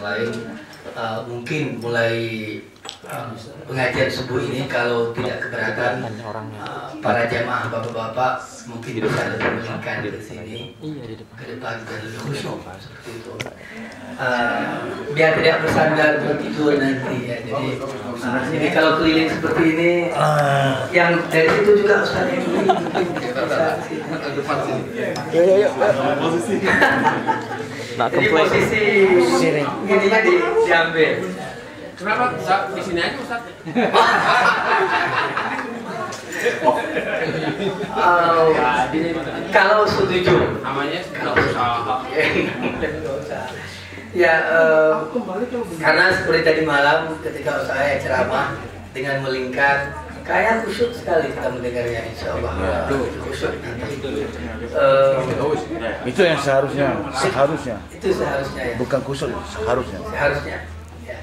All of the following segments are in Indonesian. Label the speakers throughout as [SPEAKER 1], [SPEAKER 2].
[SPEAKER 1] lain. Mungkin mulai pengajian subuh ini kalau tidak keberatan para jamaah bapak-bapak mungkin bisa lebih melingkar di sini ke depan dan lebih khusyuk seperti itu. Biar tidak bersandar tertidur nanti ya. Jadi kalau keliling seperti ini, yang dari situ juga Ustaz yang ini mungkin bisa depan sini.
[SPEAKER 2] Yuk.
[SPEAKER 1] Posisi. Jadi posisi ininya diambil.
[SPEAKER 3] Kenapa? Ustaz, di sini aja Ustaz.
[SPEAKER 1] Kalau setuju,
[SPEAKER 3] Namanya nggak usah.
[SPEAKER 1] Ya, karena seperti tadi malam ketika saya ceramah dengan melingkar, kayak khusyuk sekali kita mendengarnya, insya Allah. Khusyuk.
[SPEAKER 2] Itu yang seharusnya.
[SPEAKER 1] Itu seharusnya ya.
[SPEAKER 2] Bukan khusyuk, seharusnya.
[SPEAKER 1] Seharusnya. Ya.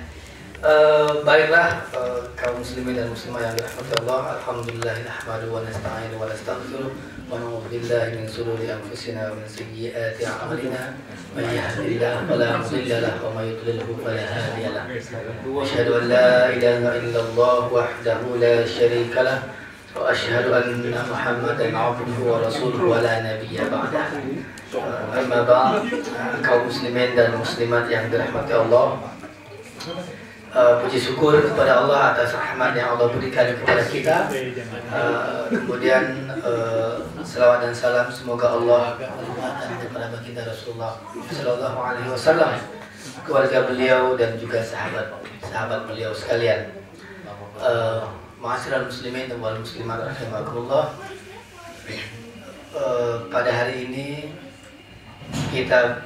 [SPEAKER 1] Baiklah kaum muslimin dan muslimah yang dirahmati Allah, alhamdulillah nahmaduhu wa nasta'inu wa nastaghfiruh wa na'udzu billahi min shururi anfusina wa min sayyiati a'malina may yahdihillahu fala mudilla lahu wa may yudlilhu fala hadiya lahu. Asyhadu an la ilaha illallah wahdahu la syarika lah wa asyhadu anna Muhammadan 'abduhu wa rasuluhu wa la nabiyya ba'dahu. Amma ba'd, kaum muslimin dan muslimat yang dirahmati Allah, puji syukur kepada Allah atas rahmat yang Allah berikan kepada kita. Kemudian selawat dan salam semoga Allah melimpahkan kepada baginda Rasulullah Sallallahu Alaihi Wasallam, keluarga beliau dan juga sahabat beliau sekalian. Ma'asyiral muslimin dan wal muslimat rahimakumullah. Pada hari ini kita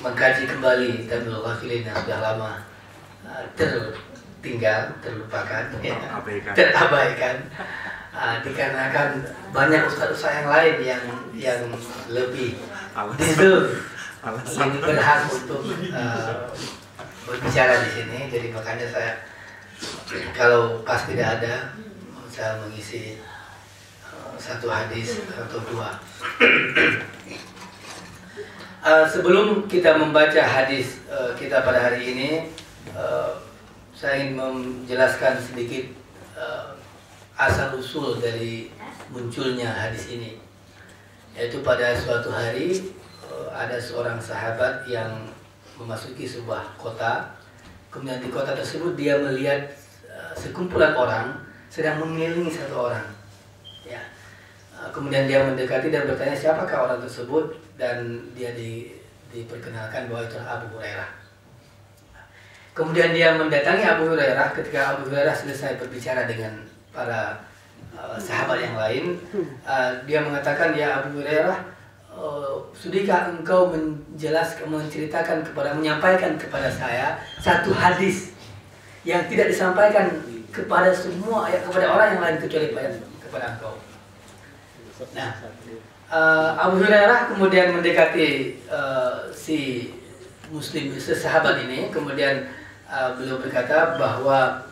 [SPEAKER 1] mengkaji kembali Tabligh Ghafilin yang sudah lama tertinggal, terlupakan, ya, terabaikan, dikarenakan banyak ustaz-ustaz yang lain yang lebih deserve, lebih berhak untuk berbicara di sini. Jadi makanya saya kalau pas tidak ada, saya mengisi satu hadis atau dua. Sebelum kita membaca hadis kita pada hari ini, saya ingin menjelaskan sedikit asal usul dari munculnya hadis ini. Yaitu pada suatu hari ada seorang sahabat yang memasuki sebuah kota. Kemudian di kota tersebut dia melihat sekumpulan orang sedang mengelilingi satu orang. Ya. Kemudian dia mendekati dan bertanya siapakah orang tersebut, dan dia diperkenalkan bahwa itu Abu Hurairah. Kemudian dia mendatangi Abu Hurairah. Ketika Abu Hurairah selesai berbicara dengan para sahabat yang lain, dia mengatakan, ya Abu Hurairah, sudahkah engkau menyampaikan kepada saya satu hadis yang tidak disampaikan kepada kepada orang yang lain kecuali kepada engkau. Nah, Abu Hurairah kemudian mendekati si Muslim, sahabat ini, kemudian beliau berkata bahwa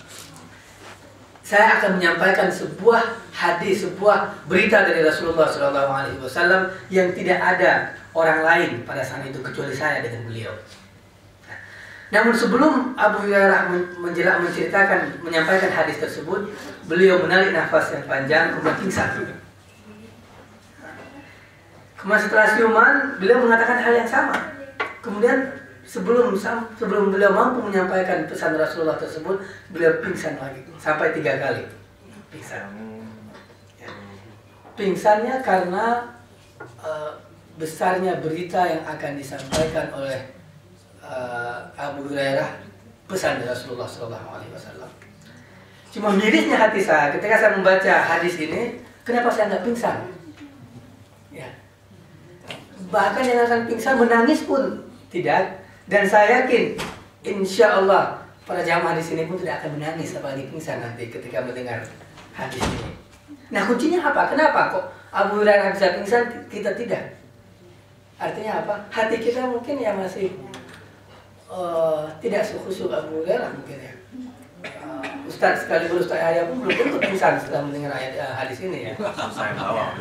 [SPEAKER 1] saya akan menyampaikan sebuah hadis, sebuah berita dari Rasulullah SAW yang tidak ada orang lain pada saat itu kecuali saya dengan beliau. Namun sebelum Abu Hurairah menyampaikan hadis tersebut, beliau menarik nafas yang panjang kemudian pingsan. Kemudian setelah siuman, beliau mengatakan hal yang sama. Kemudian sebelum beliau mampu menyampaikan pesan Rasulullah tersebut, beliau pingsan lagi sampai 3 kali pingsan. Ya. Pingsannya karena besarnya berita yang akan disampaikan oleh Abu Hurairah, pesan dari Rasulullah SAW. Cuma mirisnya hati saya ketika saya membaca hadis ini, kenapa saya nggak pingsan? Ya. Bahkan yang akan pingsan menangis pun tidak. Dan saya yakin, insya Allah para jamaah di sini pun tidak akan menangis apalagi pingsan nanti ketika mendengar hadis ini. Nah, kuncinya apa? Kenapa kok Abu Hurairah bisa pingsan, kita tidak? Artinya apa? Hati kita mungkin ya masih tidak sekhusyuk Abu Hurairah mungkin ya. Ustaz sekalipun Ustaz Yahya pun belum tentu pingsan setelah mendengar ayat hadis ini ya.
[SPEAKER 3] Saya bawa.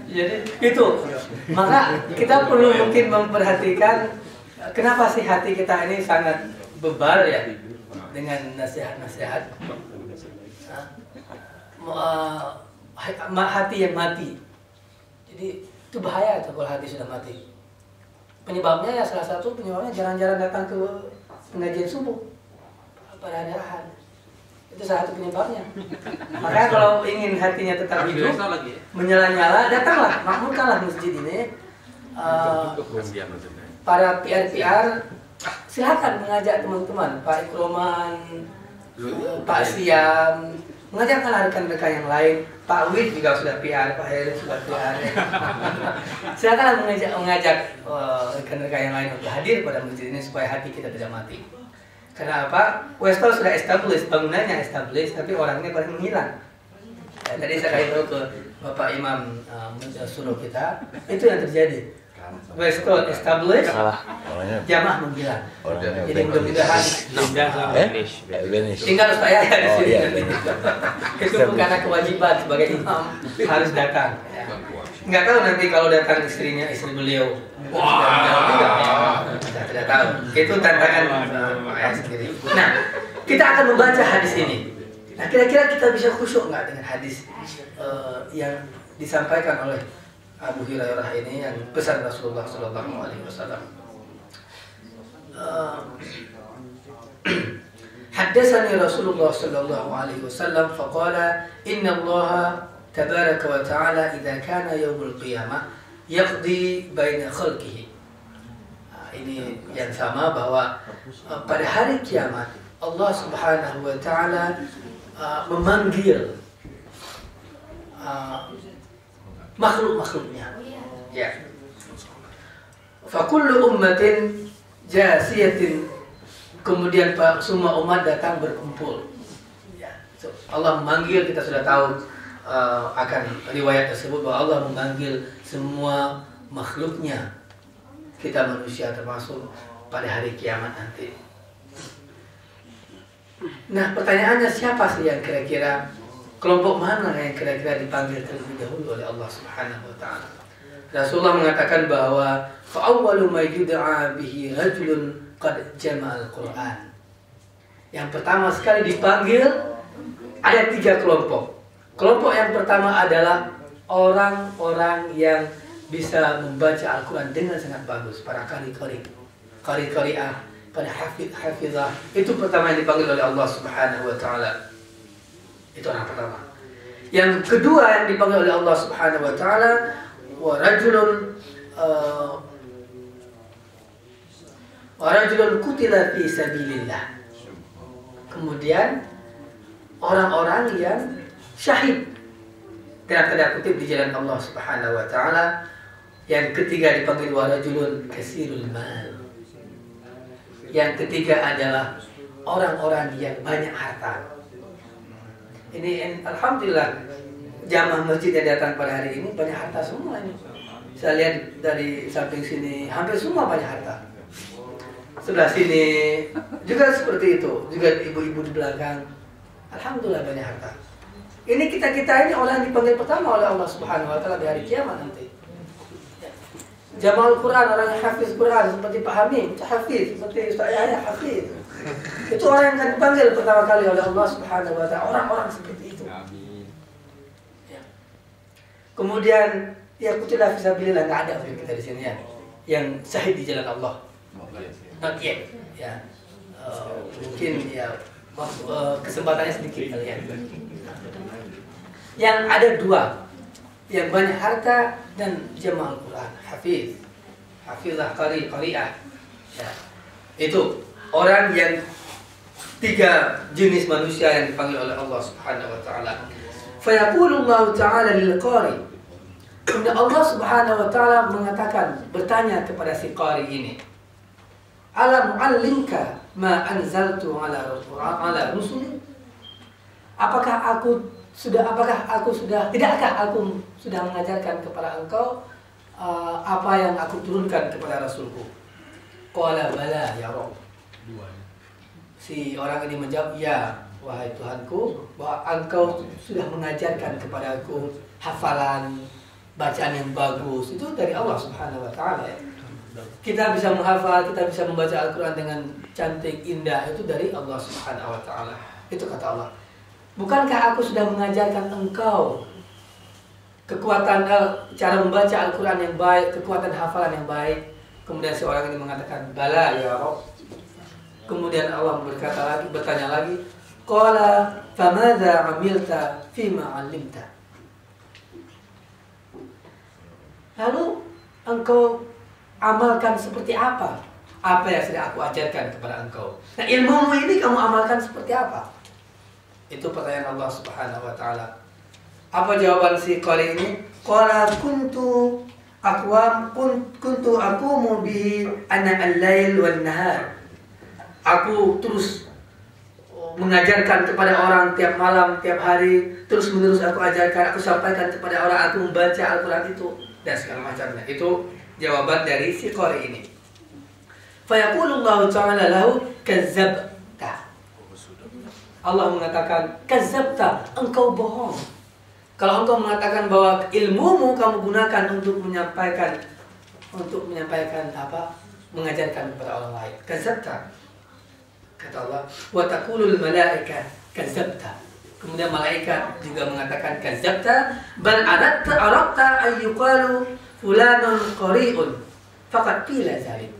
[SPEAKER 1] Jadi itu, maka kita perlu mungkin memperhatikan kenapa sih hati kita ini sangat bebal ya dengan nasihat-nasihat? Hati yang mati. Jadi itu bahaya tuh kalau hati sudah mati. Penyebabnya ya salah satu penyebabnya jarang-jarang datang ke pengajian subuh pada hari Ahad. Itu salah satu penyebabnya. Makanya kalau ingin hatinya tetap hidup, menyala-nyala, datanglah, makmurkanlah masjid ini. Para PR silakan mengajak teman-teman, Pak Ikroman, Pak Siam, mengajakkan rekan-rekan yang lain. Pak Wid juga sudah PR, Pak Heri sudah PR. Silakan mengajak rekan-rekan yang lain untuk hadir pada masjid ini supaya hati kita tidak mati. Karena apa? Westall sudah established, bangunannya established, tapi orangnya paling menghilang. Ya, tadi saya kasih tahu ke Bapak Imam suruh kita, itu yang terjadi. Westall established, jamaah menghilang. Jadi mudah-mudahan tinggal saya ya di sini. Itu bukan kewajiban sebagai imam harus datang. Ya. Nggak tahu nanti kalau datang istri beliau. Saya tidak tahu. Itu tantangan saya sendiri. Nah, kita akan membaca hadis ini. Nah, kira-kira kita bisa khusyuk nggak dengan hadis yang disampaikan oleh Abu Hurairah ini yang pesan Rasulullah SAW. Haddatsani Rasulullah SAW faqala inna Allah tabaraka wa ta'ala idza kana yaumul qiyamah yaqdi baina khalqihi. Ini yang sama bahwa pada hari kiamat Allah Subhanahu wa ta'ala memanggil makhluk-makhluknya. Ya. Fa kullu ummatin jasiyatin, kemudian semua umat datang berkumpul. Ya. So, Allah memanggil, kita sudah tahu akan riwayat tersebut bahwa Allah memanggil semua makhluknya, kita manusia termasuk pada hari kiamat nanti. Nah, pertanyaannya siapa sih yang kira-kira, kelompok mana yang kira-kira dipanggil terlebih dahulu oleh Allah Subhanahu wa ta'ala? Rasulullah mengatakan bahwa fa'awwalu ma yud'a bihi rajulun qad jama'al Qur'an. Yang pertama sekali dipanggil ada 3 kelompok. Kelompok yang pertama adalah orang-orang yang bisa membaca Al-Quran dengan sangat bagus, para qari-qari'ah, para hafizah. Itu pertama yang dipanggil oleh Allah Subhanahu wa ta'ala. Itu orang pertama. Yang kedua yang dipanggil oleh Allah Subhanahu wa ta'ala, wa rajulun qutila fi sabilillah. Kemudian orang-orang yang syahid dalam tanda kutip di jalan Allah Subhanahu wa ta'ala. Yang ketiga dipanggil wa rajulun kasirul mal. Yang ketiga adalah orang-orang yang banyak harta. Ini alhamdulillah jamaah masjid yang datang pada hari ini banyak harta semua ini. Saya lihat dari samping sini hampir semua banyak harta. Sebelah sini juga seperti itu, juga ibu-ibu di belakang. Alhamdulillah banyak harta. Ini kita ini orang yang dipanggil pertama oleh Allah Subhanahu wa ta'ala di hari kiamat nanti. Jamaah Al-Quran, orang yang hafiz Quran seperti Pak Hamim, hafiz, seperti Ustaz Yahya hafiz. Itu orang yang akan dipanggil pertama kali oleh Allah Subhanahu wa ta'ala, orang-orang seperti itu. Ya. Kemudian ya qutila fi sabilillah, enggak ada kita di sini ya yang syahid di jalan Allah. Not yet. Ya. Mungkin ya kesempatannya sedikit kali ya. Yang ada 2, yang banyak harta dan jamaah Al-Quran, hafizah, qari'ah. Ya. Itu orang yang 3 jenis manusia yang dipanggil oleh Allah Subhanahu wa ta'ala. Fa yaqulu Allah ta'ala lil qari. Kemudian Allah Subhanahu wa ta'ala mengatakan, bertanya kepada si qari ini, alam mu'allimka ma anzaltu ala rusuli? Tidakkah aku sudah mengajarkan kepada engkau apa yang aku turunkan kepada Rasulku? Qala bala ya Rabb. Si orang ini menjawab, ya wahai Tuhanku, bahwa engkau sudah mengajarkan kepadaku hafalan, bacaan yang bagus. Itu dari Allah Subhanahu wa ta'ala ya. kita bisa menghafal, kita bisa membaca Al-Quran dengan cantik, indah, itu dari Allah Subhanahu wa Ta'ala. Itu kata Allah. Bukankah aku sudah mengajarkan engkau kekuatan cara membaca Al-Quran yang baik, kekuatan hafalan yang baik? Kemudian seorang ini mengatakan, bala ya Rabb. Kemudian Allah bertanya lagi, qala famadza 'amilta fima 'allimta. Lalu engkau amalkan seperti apa? Apa yang sudah aku ajarkan kepada engkau? Nah, ilmumu ini kamu amalkan seperti apa? Itu pertanyaan Allah Subhanahu wa Ta'ala. Apa jawaban si qari ini? Qala kuntu aqumu bihi ana al-lail wan nahar. Aku terus mengajarkan kepada orang tiap malam, tiap hari, terus menerus aku ajarkan, aku sampaikan kepada orang, aku membaca Al-Quran itu dan segala macamnya. Itu jawaban dari si qari ini. Fayaqulullahu ta'ala lahu kazzabta. Allah mengatakan kazzabta, engkau bohong. Kalau engkau mengatakan bahwa ilmumu kamu gunakan untuk menyampaikan apa? Mengajarkan kepada orang lain. Kazzabta. Kata Allah, wa taqulul malaika kazzabta. Kemudian malaikat juga mengatakan kazzabta, bal aradta ay yuqalu fulanun qari'un faqad qila zalik.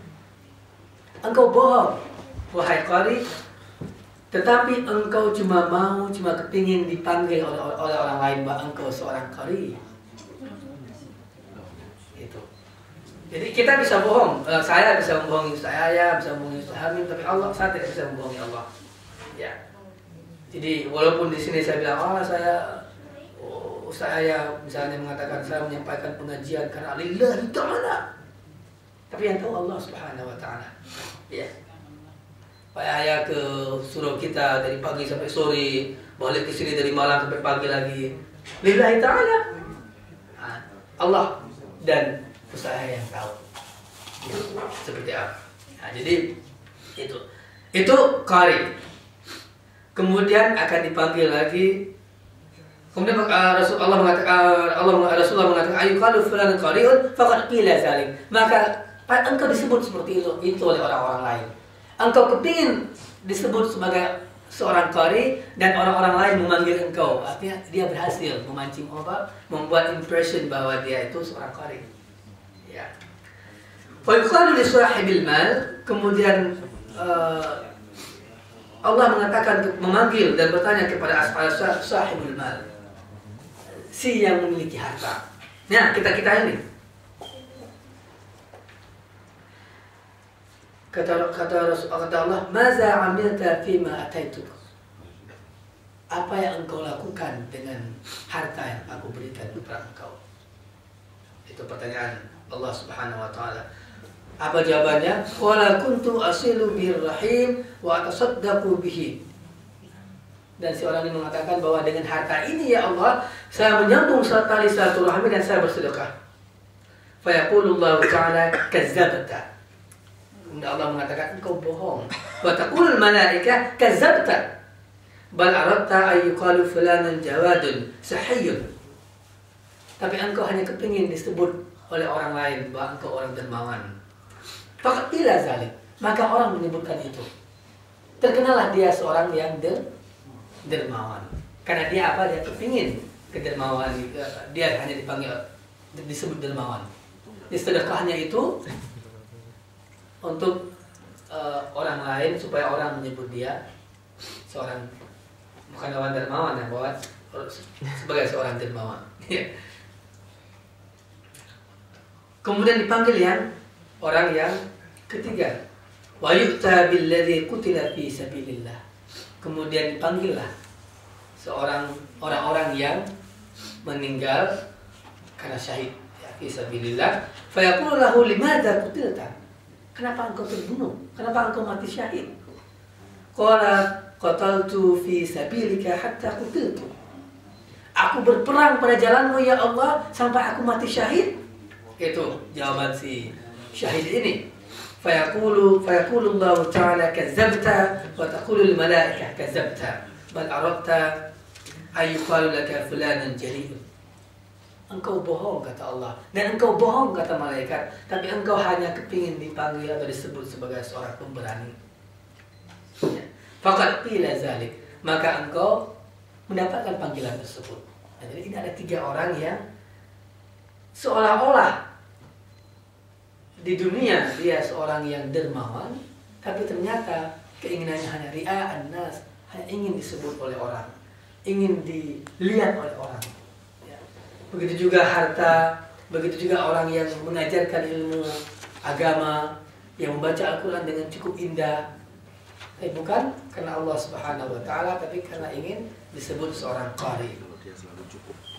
[SPEAKER 1] Engkau bohong wahai qari, tetapi engkau cuma kepingin dipanggil oleh orang lain bahwa engkau seorang qari. Itu. Jadi kita bisa bohong, saya bisa membohongi saya, bisa membohongi Ustaz Hamim, tapi saya tidak bisa membohongi Allah. Ya. Jadi walaupun di sini saya bilang, saya misalnya mengatakan saya menyampaikan pengajian karena lillahi ta'ala, tapi yang tahu Allah Subhanahu wa Ta'ala. Ya. Saya ke surau kita dari pagi sampai sore, balik ke sini dari malam sampai pagi lagi, lillahi ta'ala. Allah dan usaha yang tahu seperti apa. Nah, jadi itu qari. Kemudian akan dipanggil lagi. Kemudian Rasulullah mengatakan ayyukalu fulan qari'un faqad qila zalik. Maka engkau disebut seperti itu oleh orang-orang lain. Engkau kepingin disebut sebagai seorang qari dan orang-orang lain memanggil engkau. Artinya dia berhasil memancing membuat impression bahwa dia itu seorang qari. Ya. Wa yuqalu li sahibil mal, kemudian Allah mengatakan memanggil dan bertanya kepada sahibul mal, si yang memiliki harta. Nah, kita ini. Kata Allah, "Maza 'amilta fima ataituk?" Apa yang engkau lakukan dengan harta yang aku berikan kepada engkau? Itu pertanyaan Allah Subhanahu wa Ta'ala. Apa jawabannya? Qala kuntu asilu birrahim wa atasaddaqu bihi. Dan si orang ini mengatakan bahwa dengan harta ini ya Allah, saya menyambung tali silaturahmi dan saya bersedekah. Fa yaqulullahu ta'ala kazzabta. Kemudian Allah mengatakan engkau bohong. Wa taqul malaika kazzabta. Bal aradta ay yuqalu fulanan jawadun sahiyyun. Tapi engkau hanya kepingin disebut oleh orang lain bahwa engkau orang dermawan. Faqad qila zalik. Maka orang menyebutkan itu. Terkenalah dia seorang yang dermawan. Karena dia apa? Dia kepingin kedermawan. Dia hanya disebut dermawan. Di sedekahnya itu untuk orang lain supaya orang menyebut dia seorang, bukan orang dermawan, yang bahwa sebagai seorang dermawan. Kemudian dipanggil orang yang ketiga, wa yu'ta billadzi qutila fi sabilillah. Kemudian dipanggillah orang-orang yang meninggal karena syahid fi sabilillah. Fa yaqulu lahu limadza qutilta? Kenapa engkau terbunuh? Kenapa engkau mati syahid? Qala qataltu fi sabilika hatta qutiltu. Aku berperang pada jalanmu ya Allah sampai aku mati syahid. Itu jawaban si syahid ini. Fayaqulu Allah Ta'ala kazzabta wa taqulu al-malaikah kazzabta bal aradta ay yuqalu laka fulanan jari'un. engkau bohong, kata Allah, dan engkau bohong, kata malaikat, tapi engkau hanya kepingin dipanggil atau disebut sebagai seorang pemberani. Ya. Faqad qila zalik, maka engkau mendapatkan panggilan tersebut. Nah, jadi ini ada 3 orang yang seolah-olah di dunia dia seorang yang dermawan, tapi ternyata keinginannya hanya ria'an nas, hanya ingin disebut oleh orang, ingin dilihat oleh orang. Ya. Begitu juga harta, begitu juga orang yang mengajarkan ilmu agama, yang membaca Al-Quran dengan cukup indah, tapi bukan karena Allah Subhanahu Wa Taala, tapi karena ingin disebut seorang qari.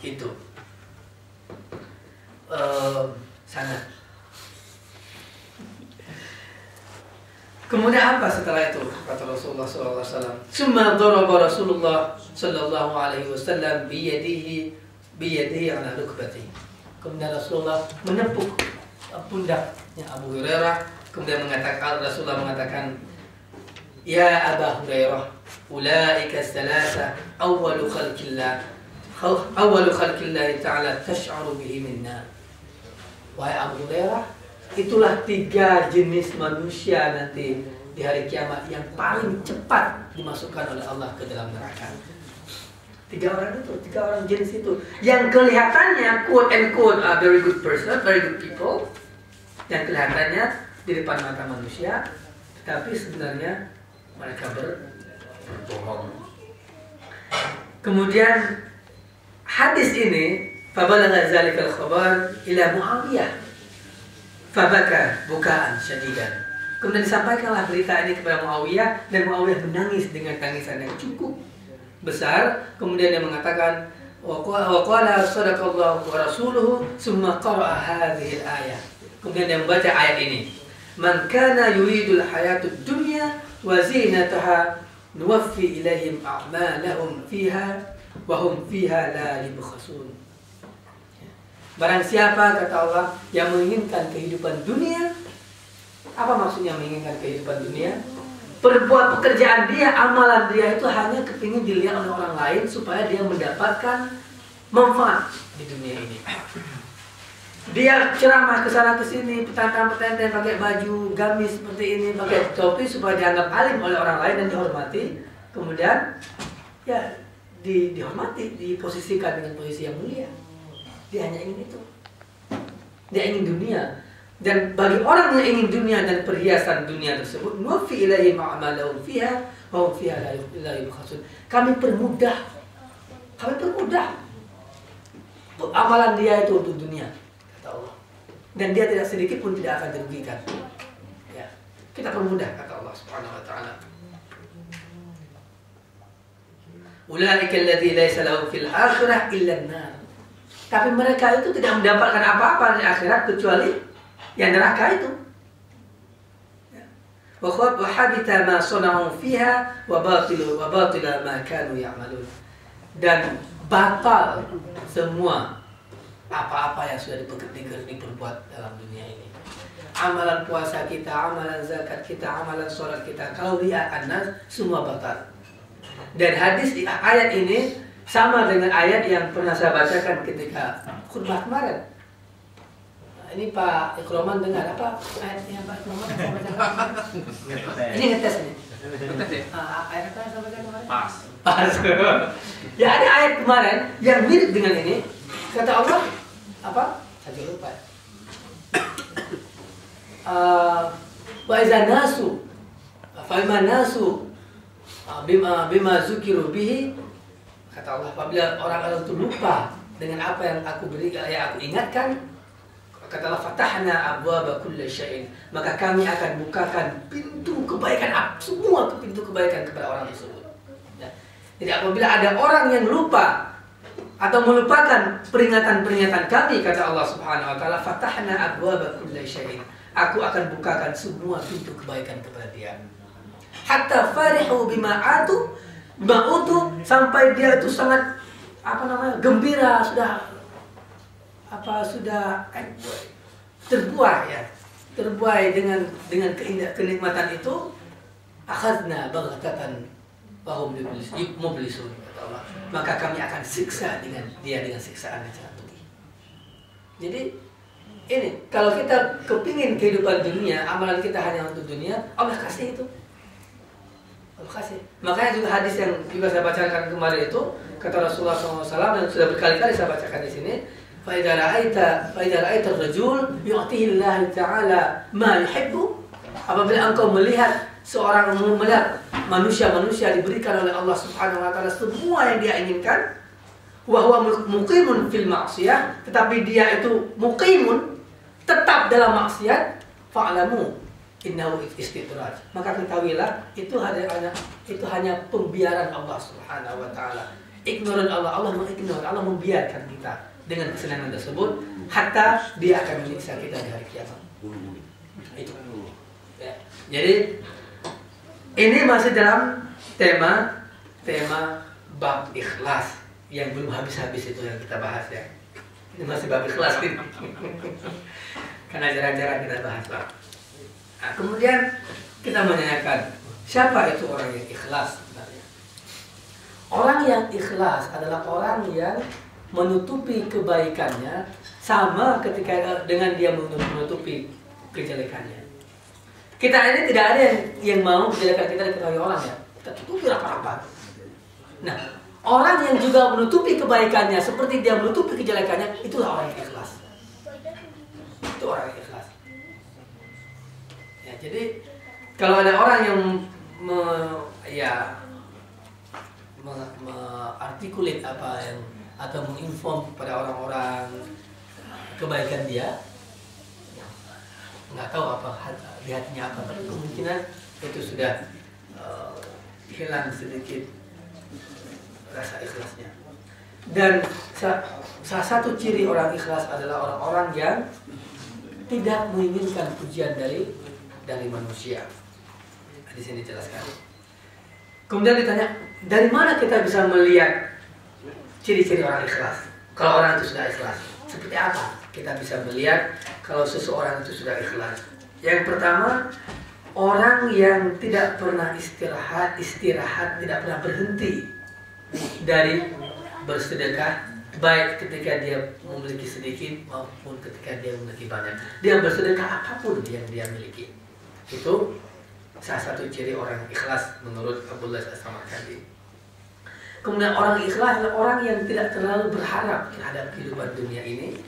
[SPEAKER 1] Itu sangat. Kemudian apa setelah itu? Kata Rasulullah SAW. Summa daraba Rasulullah sallallahu alaihi wasallam biyadihi ala rukbati. Kemudian Rasulullah menepuk pundaknya Abu Hurairah. Kemudian Rasulullah mengatakan, Ya Aba Hurairah, ulaika thalatha awwalu khalqillah ta'ala tash'aru bihi minna. Wahai Abu Hurairah, itulah 3 jenis manusia nanti di hari kiamat yang paling cepat dimasukkan oleh Allah ke dalam neraka. 3 orang itu, 3 orang jenis itu, yang kelihatannya quote and quote are very good person, very good people, yang kelihatannya di depan mata manusia, tapi sebenarnya mereka berbohong. Kemudian hadis ini, fabalagha zalikal khabar ila Muawiyah, fabaka bukaan syadidan. Kemudian disampaikanlah berita ini kepada Muawiyah, dan Muawiyah menangis dengan tangisan yang cukup besar. Kemudian dia mengatakan, wa qala sadaqallahu wa rasuluhu, summa qara'a hadhihi al-ayah. Kemudian dia membaca ayat ini, man kana yuridul hayatud dunya wa zinataha nuwaffi ilaihim a'malahum fiha wa hum fiha la yubkhasun. Barang siapa, kata Allah, yang menginginkan kehidupan dunia. Apa maksudnya menginginkan kehidupan dunia? Perbuat pekerjaan dia, amalan dia itu hanya kepingin dilihat oleh orang lain supaya dia mendapatkan manfaat di dunia ini. Dia ceramah ke sana ke sini, petantang-petantang pakai baju gamis seperti ini, pakai topi supaya dianggap alim oleh orang lain dan dihormati. Kemudian ya dihormati, diposisikan dengan posisi yang mulia. Dia hanya ingin itu. Dia ingin dunia. Dan bagi orang yang ingin dunia dan perhiasan dunia tersebut, nuwaffi ilaihim a'malahum fiha wa hum fiha la yubkhasun. Kami permudah amalan dia itu untuk dunia, kata Allah. Dan dia tidak sedikit pun tidak akan dirugikan. Ya. Kita permudah, kata Allah Subhanahu wa taala. Ulaika alladzi laisa lahum fil akhirah illa an-nar. Tapi mereka itu tidak mendapatkan apa-apa di akhirat kecuali yang neraka itu. Wa habita ma sana'u fiha wa batila ma kanu ya'malun. Dan batal semua apa-apa yang sudah diperbuat dalam dunia ini. Amalan puasa kita, amalan zakat kita, amalan sholat kita, kalau lihat an-nas semua batal. Dan hadis ayat ini sama dengan ayat yang pernah saya bacakan ketika khutbah kemarin. Nah, ini Pak Ikroman dengar apa ayatnya Pak Ikroman? Ini ngetes nih. Ayat apa yang saya bacakan kemarin? Pas. Ya ada ayat kemarin yang mirip dengan ini. Kata Allah apa? Saya lupa. Wa iza nasu fa nasu bima zukiru bihi. Kata Allah, apabila orang-orang itu lupa dengan apa yang aku beri, yang aku ingatkan, kata Allah, fatahna abwaaba kulli syai'in, maka kami akan bukakan pintu kebaikan, semua pintu kebaikan kepada orang tersebut. Ya. Jadi apabila ada orang yang lupa atau melupakan peringatan-peringatan kami, kata Allah Subhanahu wa taala, fatahna abwaaba kulli syai'in, aku akan bukakan semua pintu kebaikan kepada dia. Hatta farihu bima Ba'utu, sampai dia itu sangat gembira, sudah terbuai dengan kenikmatan itu. Akhadna baghtatan wa hum mublisun, kata Allah. Maka kami akan siksa dengan siksaan yang sangat pedih.
[SPEAKER 4] Jadi ini kalau kita kepingin kehidupan dunia, amalan kita hanya untuk dunia, Allah kasih itu. Allah kasih. Makanya juga hadis yang juga saya bacakan kemarin itu kata Rasulullah SAW dan sudah berkali-kali saya bacakan di sini. فإذا رأيت الرجل يعطيه الله تعالى ما يحب. Apabila engkau melihat manusia diberikan oleh Allah Subhanahu wa taala semua yang dia inginkan, wa huwa muqimun fil ma'siyah, tetapi dia itu muqimun tetap dalam maksiat, fa'lamu innahu istidraj. Maka ketahuilah itu hanya pembiaran Allah Subhanahu wa taala. Ignoran Allah mengignore, Allah membiarkan kita dengan kesenangan tersebut hatta dia akan menyiksa kita di hari kiamat. Itu. Ya. Jadi ini masih dalam tema bab ikhlas yang belum habis-habis itu yang kita bahas ya. Ini masih bab ikhlas ini. Karena jarang-jarang kita bahas bab. Nah, kemudian kita menanyakan siapa itu orang yang ikhlas sebenarnya? Orang yang ikhlas adalah orang yang menutupi kebaikannya sama ketika dengan dia menutupi kejelekannya. Kita ini tidak ada yang mau kejelekan kita diketahui orang ya. Kita tutupi rapat-rapat. Nah, orang yang juga menutupi kebaikannya seperti dia menutupi kejelekannya, itulah orang yang ikhlas. Itu orang yang ikhlas. Ya, jadi kalau ada orang yang artikulat apa yang atau menginform kepada orang-orang kebaikan dia, nggak tahu apa di hatinya apa, tapi kemungkinan itu sudah hilang sedikit rasa ikhlasnya. Dan salah satu ciri orang ikhlas adalah orang-orang yang tidak menginginkan pujian dari manusia. Di sini dijelaskan. Kemudian ditanya, dari mana kita bisa melihat ciri-ciri orang ikhlas? Kalau orang itu sudah ikhlas, seperti apa kita bisa melihat kalau seseorang itu sudah ikhlas? Yang pertama, orang yang tidak pernah istirahat, tidak pernah berhenti dari bersedekah, baik ketika dia memiliki sedikit maupun ketika dia memiliki banyak. Dia bersedekah apapun yang dia miliki. Itu salah satu ciri orang ikhlas menurut Abdullah As-Samarkandi. Kemudian orang ikhlas adalah orang yang tidak terlalu berharap terhadap kehidupan dunia ini.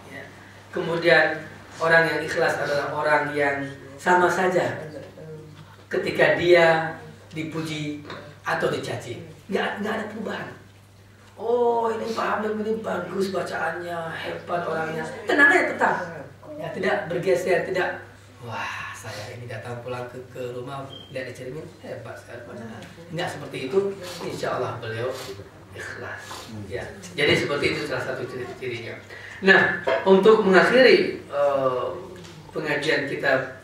[SPEAKER 4] Ya. Kemudian orang yang ikhlas adalah orang yang sama saja ketika dia dipuji atau dicaci. Nggak ada perubahan. Oh, ini Pak Hamid ini bagus bacaannya, hebat orangnya. Tenang aja tetap. Ya, tidak bergeser, tidak. Wah, saya ini datang pulang ke rumah lihat di cermin, hebat sekali. Enggak seperti itu. Insya Allah beliau ikhlas. Ya, jadi seperti itu salah satu ciri-cirinya. Nah, untuk mengakhiri pengajian kita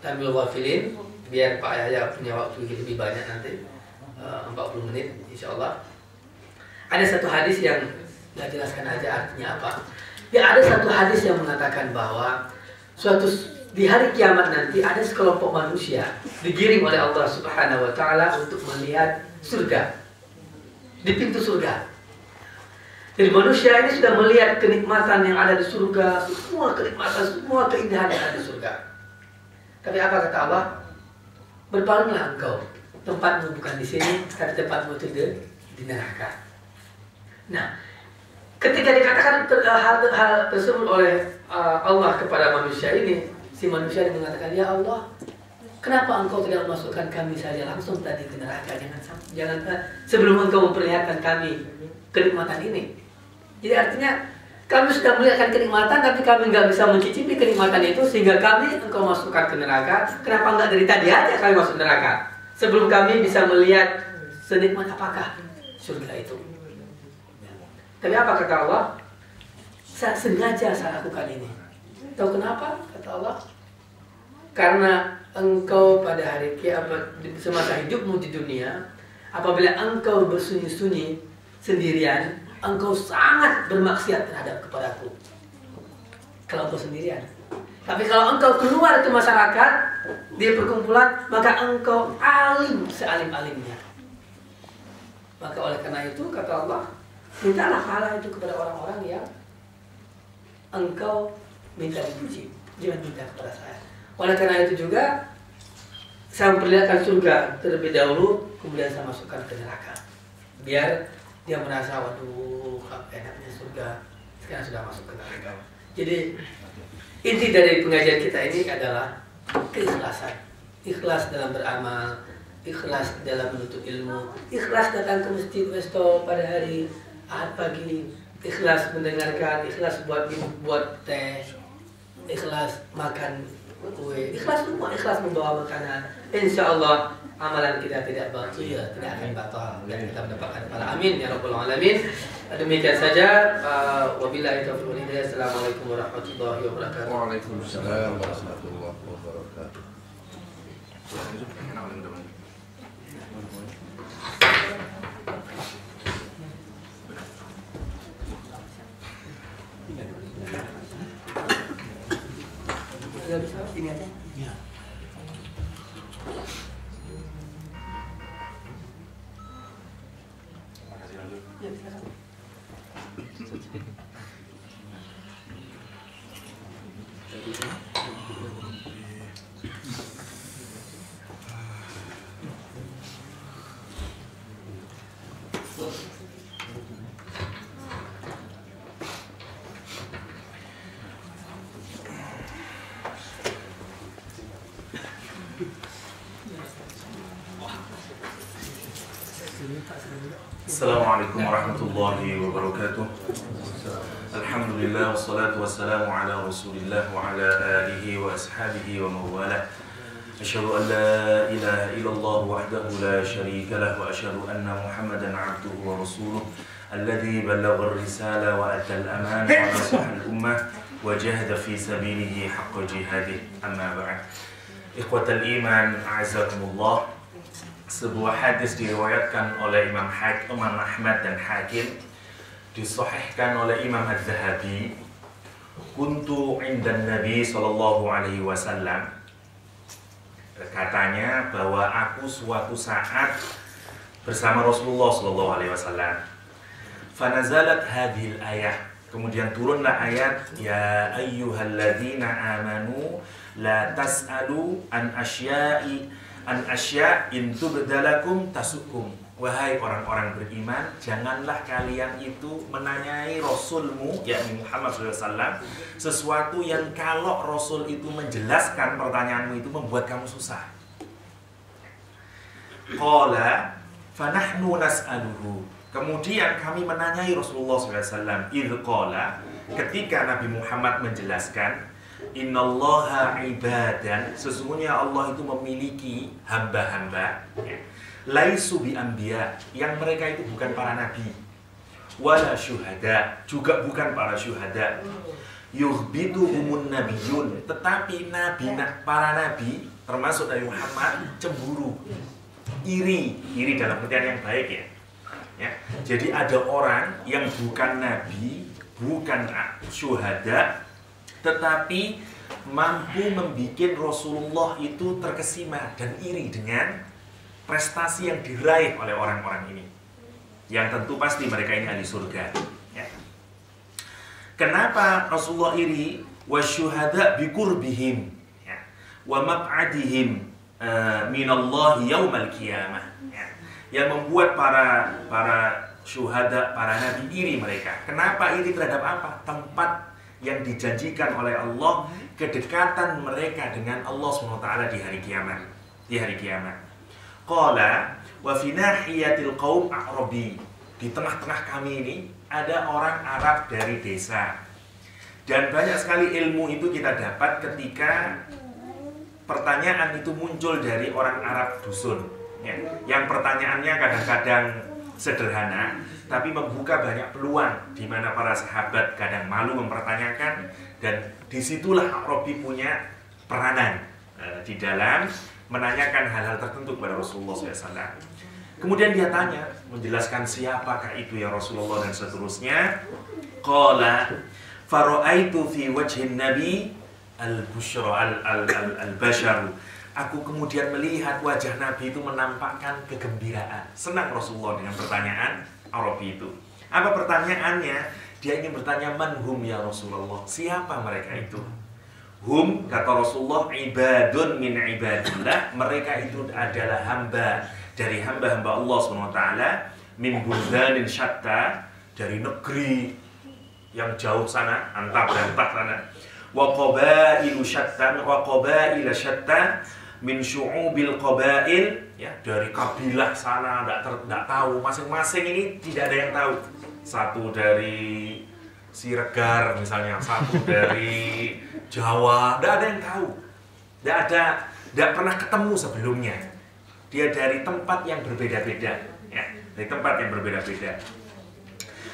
[SPEAKER 4] Tamil Wafilin, biar Pak Yahya punya waktu lebih banyak nanti 40 menit insya Allah. Ada satu hadis yang nggak jelaskan aja artinya apa. Ya, ada satu hadis yang mengatakan bahwa di hari kiamat nanti ada sekelompok manusia digiring oleh Allah Subhanahu wa taala untuk melihat surga. Di pintu surga. Jadi manusia ini sudah melihat kenikmatan yang ada di surga, semua kenikmatan, semua keindahan yang ada di surga. Tapi apa kata Allah? Berpalinglah engkau, tempatmu bukan di sini, tapi tempatmu itu di neraka. Nah, ketika dikatakan hal tersebut oleh Allah kepada manusia ini, si manusia ini mengatakan, ya Allah, kenapa engkau tidak memasukkan kami saja langsung tadi ke neraka? Jangan sebelum engkau memperlihatkan kami kenikmatan ini. Jadi artinya kami sudah melihatkan kenikmatan, tapi kami nggak bisa mencicipi kenikmatan itu sehingga kami engkau masukkan ke neraka. Kenapa nggak dari tadi aja kami masuk neraka? Sebelum kami bisa melihat senikmat apakah surga itu. Tapi apa kata Allah? Sengaja saya lakukan ini. Tahu kenapa? Kata Allah, karena engkau pada hari kiamat semasa hidupmu di dunia, apabila engkau bersunyi-sunyi sendirian, engkau sangat bermaksiat terhadap kepadaku. Kalau engkau sendirian. Tapi kalau engkau keluar ke masyarakat, di perkumpulan, maka engkau alim sealim-alimnya. Maka oleh karena itu kata Allah, Mintalah pahala itu kepada orang-orang yang engkau minta dipuji. Jangan minta kepada saya. Oleh karena itu juga saya memperlihatkan surga terlebih dahulu, kemudian saya masukkan ke neraka. Biar dia merasa, waduh, enaknya surga, sekarang sudah masuk ke neraka. Jadi inti dari pengajian kita ini adalah keikhlasan. Ikhlas dalam beramal, ikhlas dalam menuntut ilmu, ikhlas datang ke masjid Westo pada hari Ahad pagi, ikhlas mendengarkan, ikhlas buat teh, ikhlas makan kue, ikhlas semua, ikhlas membawa makanan. Insya Allah amalan kita tidak batil, tidak akan batal dan kita mendapatkan pahala. Amin ya rabbal alamin. Demikian saja. Wabillahi taufiq wal hidayah. Assalamualaikum warahmatullahi wabarakatuh.
[SPEAKER 2] Waalaikumsalam warahmatullahi wabarakatuh.
[SPEAKER 4] Sudah bisa ini aja.
[SPEAKER 2] Ya.
[SPEAKER 4] Ya, silakan.
[SPEAKER 5] Assalamualaikum warahmatullahi wabarakatuh. Alhamdulillah wassalatu wassalamu ala Rasulillah wa ala alihi wa ashabihi wa mawalah. Asyhadu an la ilaha illallah wahdahu la syarika lah wa asyhadu anna Muhammadan abduhu wa rasuluh alladzi ballagha ar-risala wa adda al-amanah wa nasaha al-ummah wa jahada fi sabilihi haqqa jihadih. Amma ba'd. Ikhwatal iman, a'azakumullah. Sebuah hadis diriwayatkan oleh Imam Ahmad dan Hakim, disahihkan oleh Imam Az-Zahabi. Kuntu indan Nabi sallallahu alaihi wasallam. Katanya bahwa aku suatu saat bersama Rasulullah sallallahu alaihi wasallam. Fanazalat hadhil ayah. Kemudian turunlah ayat, ya ayyuhalladzina amanu la tas'alu an asya in tubdalakum tasukum. Wahai orang-orang beriman, janganlah kalian itu menanyai Rasulmu, yakni Muhammad SAW, sesuatu yang kalau Rasul itu menjelaskan pertanyaanmu itu membuat kamu susah. Qala fanahnu nas'aluhu. Kemudian kami menanyai Rasulullah SAW. Idh qala, ketika Nabi Muhammad menjelaskan, innallaha ibadan, sesungguhnya Allah itu memiliki hamba-hamba, ya, laisu bi anbiya, yang mereka itu bukan para nabi, wala syuhada, juga bukan para syuhada, yuhbiduhumun nabiyun, tetapi para nabi termasuk Nabi Muhammad cemburu, iri dalam artian yang baik, ya. Jadi ada orang yang bukan nabi, bukan syuhada, tetapi mampu membuat Rasulullah itu terkesima dan iri dengan prestasi yang diraih oleh orang-orang ini, yang tentu pasti mereka ini ahli surga, ya. Kenapa Rasulullah iri? Wasyuhada bikurbihim, ya, wa mab'adihim minallahi yaumal qiyamah, ya. Yang membuat para syuhada, para nabi iri mereka. Kenapa iri terhadap apa? Tempat yang dijanjikan oleh Allah, kedekatan mereka dengan Allah SWT di hari kiamat. Qala wa fi nahiyatil qaum a'rabi. Di tengah-tengah kami ini ada orang Arab dari desa. Dan banyak sekali ilmu itu kita dapat ketika pertanyaan itu muncul dari orang Arab dusun, ya. Yang pertanyaannya kadang-kadang sederhana, tapi membuka banyak peluang di mana para sahabat kadang malu mempertanyakan, dan disitulah Arabi punya peranan di dalam menanyakan hal-hal tertentu kepada Rasulullah SAW. Kemudian dia tanya, menjelaskan siapakah itu ya Rasulullah dan seterusnya. Qala fara'aitu fi wajhin nabi al-bushra al-basharu. Aku kemudian melihat wajah Nabi itu menampakkan kegembiraan. Senang Rasulullah dengan pertanyaan Arabi itu. Apa pertanyaannya? Dia ingin bertanya, manhum ya Rasulullah, siapa mereka itu? Hum, kata Rasulullah, ibadun min ibadillah, mereka itu adalah hamba dari hamba-hamba Allah SWT, min buldanin syatta, dari negeri yang jauh sana, antah berantah sana, wa qabailu syatta, wa qabaila syatta, min syu'ubil qabail, ya, dari kabilah sana, enggak tahu, masing-masing ini tidak ada yang tahu. Satu dari Siregar misalnya, satu dari Jawa, tidak ada yang tahu, tidak pernah ketemu sebelumnya. Dia dari tempat yang berbeda-beda, ya, dari tempat yang berbeda-beda.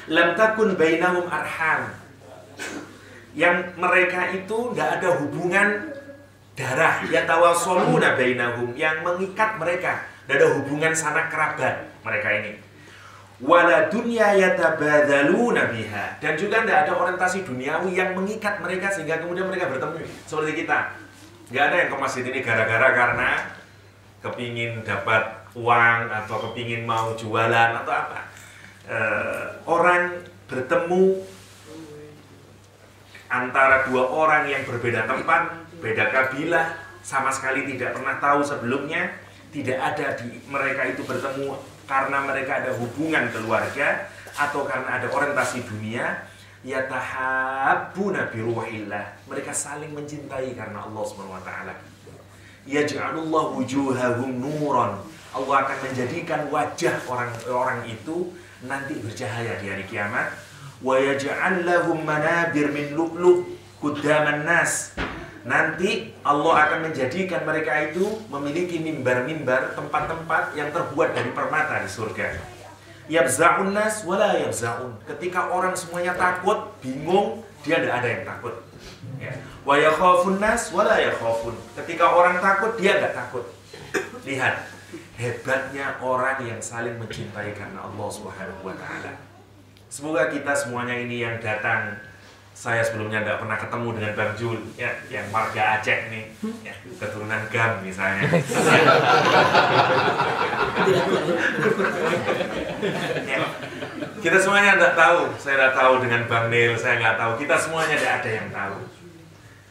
[SPEAKER 5] Lam takun bainahum arham, yang mereka itu tidak ada hubungan darah, yatawassaluna bainahum, yang mengikat mereka, tidak ada hubungan sanak kerabat mereka ini. Wala dunya yatabadzaluna biha, dan juga tidak ada orientasi duniawi yang mengikat mereka sehingga kemudian mereka bertemu seperti kita. Nggak ada yang ke masjid ini gara-gara karena kepingin dapat uang atau kepingin mau jualan atau apa. Orang bertemu antara dua orang yang berbeda tempat, beda kabilah, sama sekali tidak pernah tahu sebelumnya, tidak ada di mereka itu bertemu karena mereka ada hubungan keluarga atau karena ada orientasi dunia. Yatahabbuna biruhillah, mereka saling mencintai karena Allah SWT. Yaj'alullahu wujuhahum nuran, Allah akan menjadikan wajah orang itu nanti bercahaya di hari kiamat. Wa yaj'al lahum manabir min lu'lu' quddaman nas, nanti Allah akan menjadikan mereka itu memiliki mimbar-mimbar, tempat-tempat yang terbuat dari permata di surga. Yabza'un nas wala yabza'un, ketika orang semuanya takut, bingung, dia tidak ada yang takut. Wa yakhafun nas wala yakhafun, ketika orang takut, dia tidak takut. Lihat hebatnya orang yang saling mencintai karena Allah Subhanahu wa taala. Semoga kita semuanya ini yang datang, saya sebelumnya tidak pernah ketemu dengan Bang Jul, ya, yang marga Aceh nih, ya, keturunan Gam misalnya. Ya, kita semuanya tidak tahu, saya tidak tahu dengan Bang Nil, saya nggak tahu, kita semuanya tidak ada yang tahu.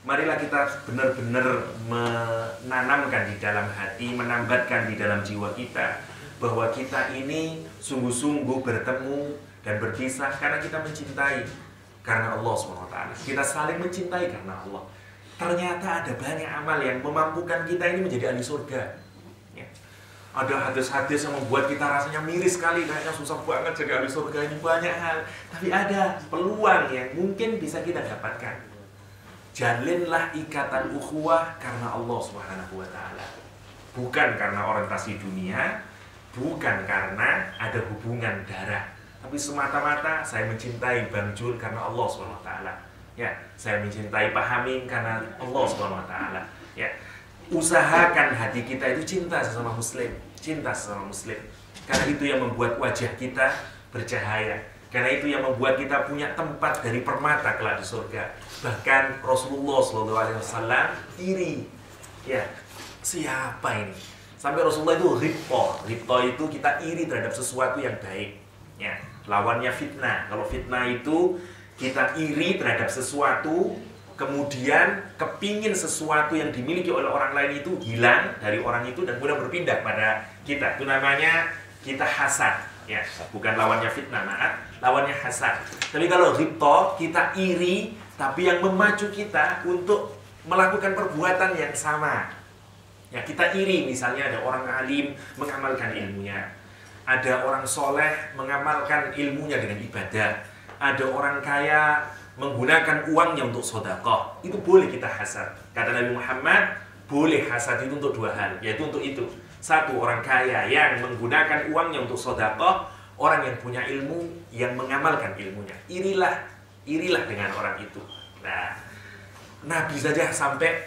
[SPEAKER 5] Marilah kita benar-benar menanamkan di dalam hati, menambatkan di dalam jiwa kita bahwa kita ini sungguh-sungguh bertemu dan berpisah karena kita mencintai karena Allah SWT. Kita saling mencintai karena Allah. Ternyata ada banyak amal yang memampukan kita ini menjadi ahli surga. Ya. Ada hadis-hadis yang membuat kita rasanya miris sekali, kayaknya susah banget jadi ahli surga ini, banyak hal. Tapi ada peluang yang mungkin bisa kita dapatkan. Jalinlah ikatan ukhuwah karena Allah SWT. Bukan karena orientasi dunia, bukan karena ada hubungan darah, tapi semata-mata saya mencintai Bang Jul karena Allah SWT. Ya, saya mencintai Pak Hamim karena Allah SWT. Ya, usahakan hati kita itu cinta sesama muslim, cinta sesama muslim. Karena itu yang membuat wajah kita bercahaya. Karena itu yang membuat kita punya tempat dari permata kelak di surga. Bahkan Rasulullah SAW iri. Ya, siapa ini? Sampai Rasulullah itu ripto itu kita iri terhadap sesuatu yang baik. Ya, lawannya fitnah. Kalau fitnah itu kita iri terhadap sesuatu, kemudian kepingin sesuatu yang dimiliki oleh orang lain itu hilang dari orang itu dan kemudian berpindah pada kita. Itu namanya kita hasad. Ya, bukan lawannya fitnah, maaf, lawannya hasad. Tapi kalau ripto, kita iri, tapi yang memacu kita untuk melakukan perbuatan yang sama. Ya, kita iri, misalnya ada orang alim mengamalkan ilmunya, ada orang soleh mengamalkan ilmunya dengan ibadah, ada orang kaya menggunakan uangnya untuk sedekah. Itu boleh kita hasad. Kata Nabi Muhammad, boleh hasad itu untuk dua hal, yaitu untuk itu. Satu, orang kaya yang menggunakan uangnya untuk sedekah, orang yang punya ilmu yang mengamalkan ilmunya. Irilah dengan orang itu. Nah, Nabi saja sampai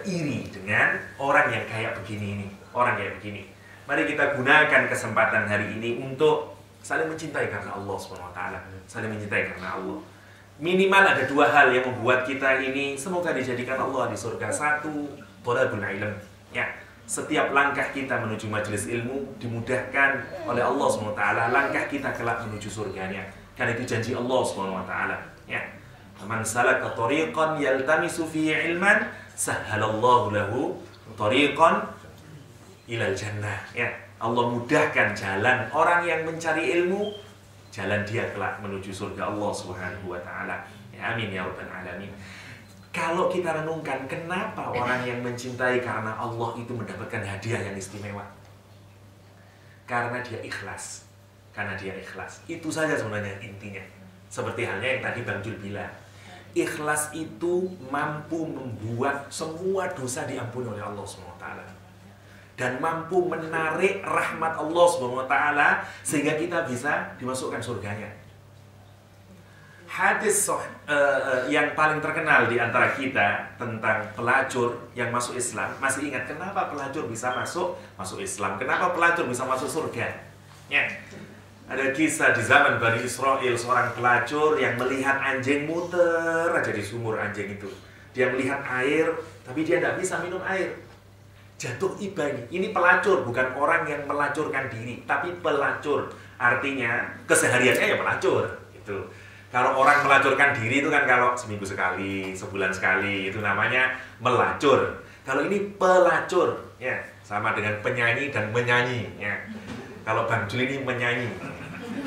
[SPEAKER 5] iri dengan orang yang kayak begini ini, orang kayak begini. Mari kita gunakan kesempatan hari ini untuk saling mencintai karena Allah SWT, saling mencintai karena Allah. Minimal ada dua hal yang membuat kita ini semoga dijadikan Allah di surga. Satu, thalabul ilm. Ya, setiap langkah kita menuju majelis ilmu dimudahkan oleh Allah SWT, langkah kita kelak menuju surganya. Karena itu janji Allah Subhanahu wa taala, ya. Man salaka tariqan yaltamisu fihi ilman, sahhalallahu lahu tariqan ilal jannah, ya. Allah mudahkan jalan orang yang mencari ilmu, jalan dia kelak menuju surga Allah Subhanahu wa taala. Ya, amin ya rabbal alamin. Kalau kita renungkan, kenapa orang yang mencintai karena Allah itu mendapatkan hadiah yang istimewa? Karena dia ikhlas. Karena dia ikhlas. Itu saja sebenarnya intinya. Seperti halnya yang tadi Bang Jul bilang. Ikhlas itu mampu membuat semua dosa diampuni oleh Allah SWT. Dan mampu menarik rahmat Allah SWT sehingga kita bisa dimasukkan surganya. Hadis yang paling terkenal di antara kita tentang pelacur yang masuk Islam. Masih ingat kenapa pelacur bisa masuk Islam? Kenapa pelacur bisa masuk surga? Ya. Ada kisah di zaman Bani Israel, seorang pelacur yang melihat anjing muter aja di sumur anjing itu. Dia melihat air, tapi dia tidak bisa minum air. Jatuh iba ini. Ini pelacur, bukan orang yang melacurkan diri, tapi pelacur. Artinya kesehariannya ya pelacur. Itu. Kalau orang melacurkan diri itu kan kalau seminggu sekali, sebulan sekali, itu namanya melacur. Kalau ini pelacur, ya sama dengan penyanyi dan menyanyi. Ya. Kalau Bang Jul ini menyanyi,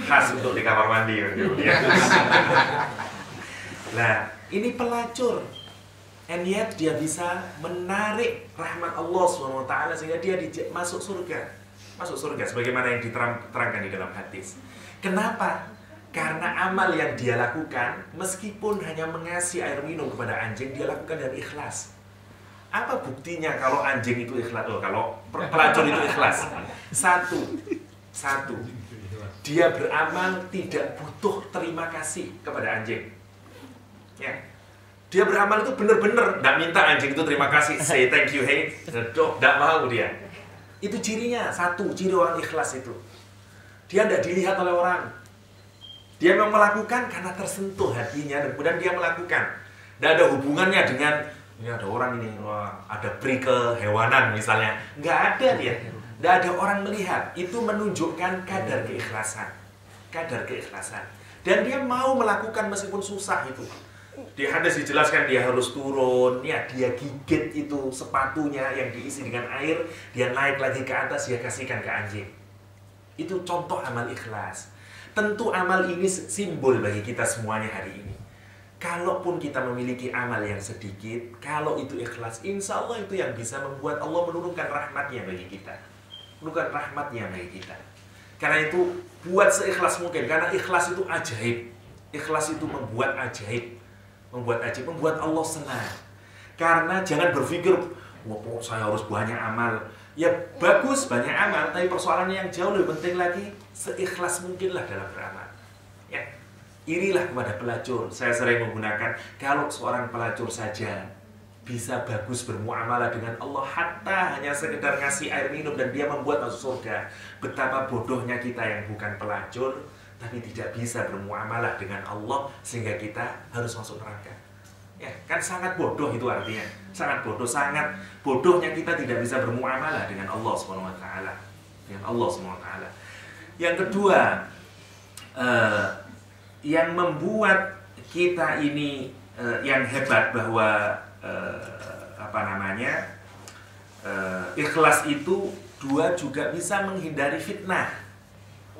[SPEAKER 5] khas untuk di kamar mandi. Ya. Nah, ini pelacur. And yet dia bisa menarik rahmat Allah SWT sehingga dia masuk surga. Masuk surga sebagaimana yang diterangkan di dalam hadis. Kenapa? Karena amal yang dia lakukan, meskipun hanya mengasih air minum kepada anjing, dia lakukan dengan ikhlas. Apa buktinya kalau anjing itu ikhlas? Oh, kalau pelacur itu ikhlas. Satu, dia beramal tidak butuh terima kasih kepada anjing. Ya. Dia beramal itu benar-benar tidak minta anjing itu terima kasih, say thank you, hey, tidak mau dia. Itu cirinya, ciri orang ikhlas itu. Dia tidak dilihat oleh orang. Dia memang melakukan karena tersentuh hatinya dan kemudian dia melakukan. Tidak ada hubungannya dengan ini ada orang ini, ada peri kehewanan misalnya. Nggak ada dia. Tidak ada orang melihat. Itu menunjukkan kadar keikhlasan. Kadar keikhlasan. Dan dia mau melakukan meskipun susah itu. Di hadis dijelaskan dia harus turun, ya dia gigit itu sepatunya yang diisi dengan air, dia naik lagi ke atas, dia kasihkan ke anjing. Itu contoh amal ikhlas. Tentu amal ini simbol bagi kita semuanya hari ini. Kalaupun kita memiliki amal yang sedikit, kalau itu ikhlas, insya Allah itu yang bisa membuat Allah menurunkan rahmatnya bagi kita. Menurunkan rahmatnya bagi kita. Karena itu buat seikhlas mungkin, karena ikhlas itu ajaib. Ikhlas itu membuat ajaib. Membuat Allah senang. Karena jangan berpikir, wah saya harus banyak amal. Ya bagus banyak amal, tapi persoalannya yang jauh lebih penting lagi, seikhlas mungkinlah dalam beramal. Ya, irilah kepada pelacur. Saya sering menggunakan, kalau seorang pelacur saja bisa bagus bermuamalah dengan Allah, hatta hanya sekedar ngasih air minum dan dia membuat masuk surga. Betapa bodohnya kita yang bukan pelacur, tapi tidak bisa bermuamalah dengan Allah sehingga kita harus masuk neraka. Ya, kan sangat bodoh itu artinya. Sangat bodohnya kita tidak bisa bermuamalah dengan Allah SWT. Dengan Allah SWT. Yang kedua, yang membuat kita ini yang hebat bahwa ikhlas itu juga bisa menghindari fitnah.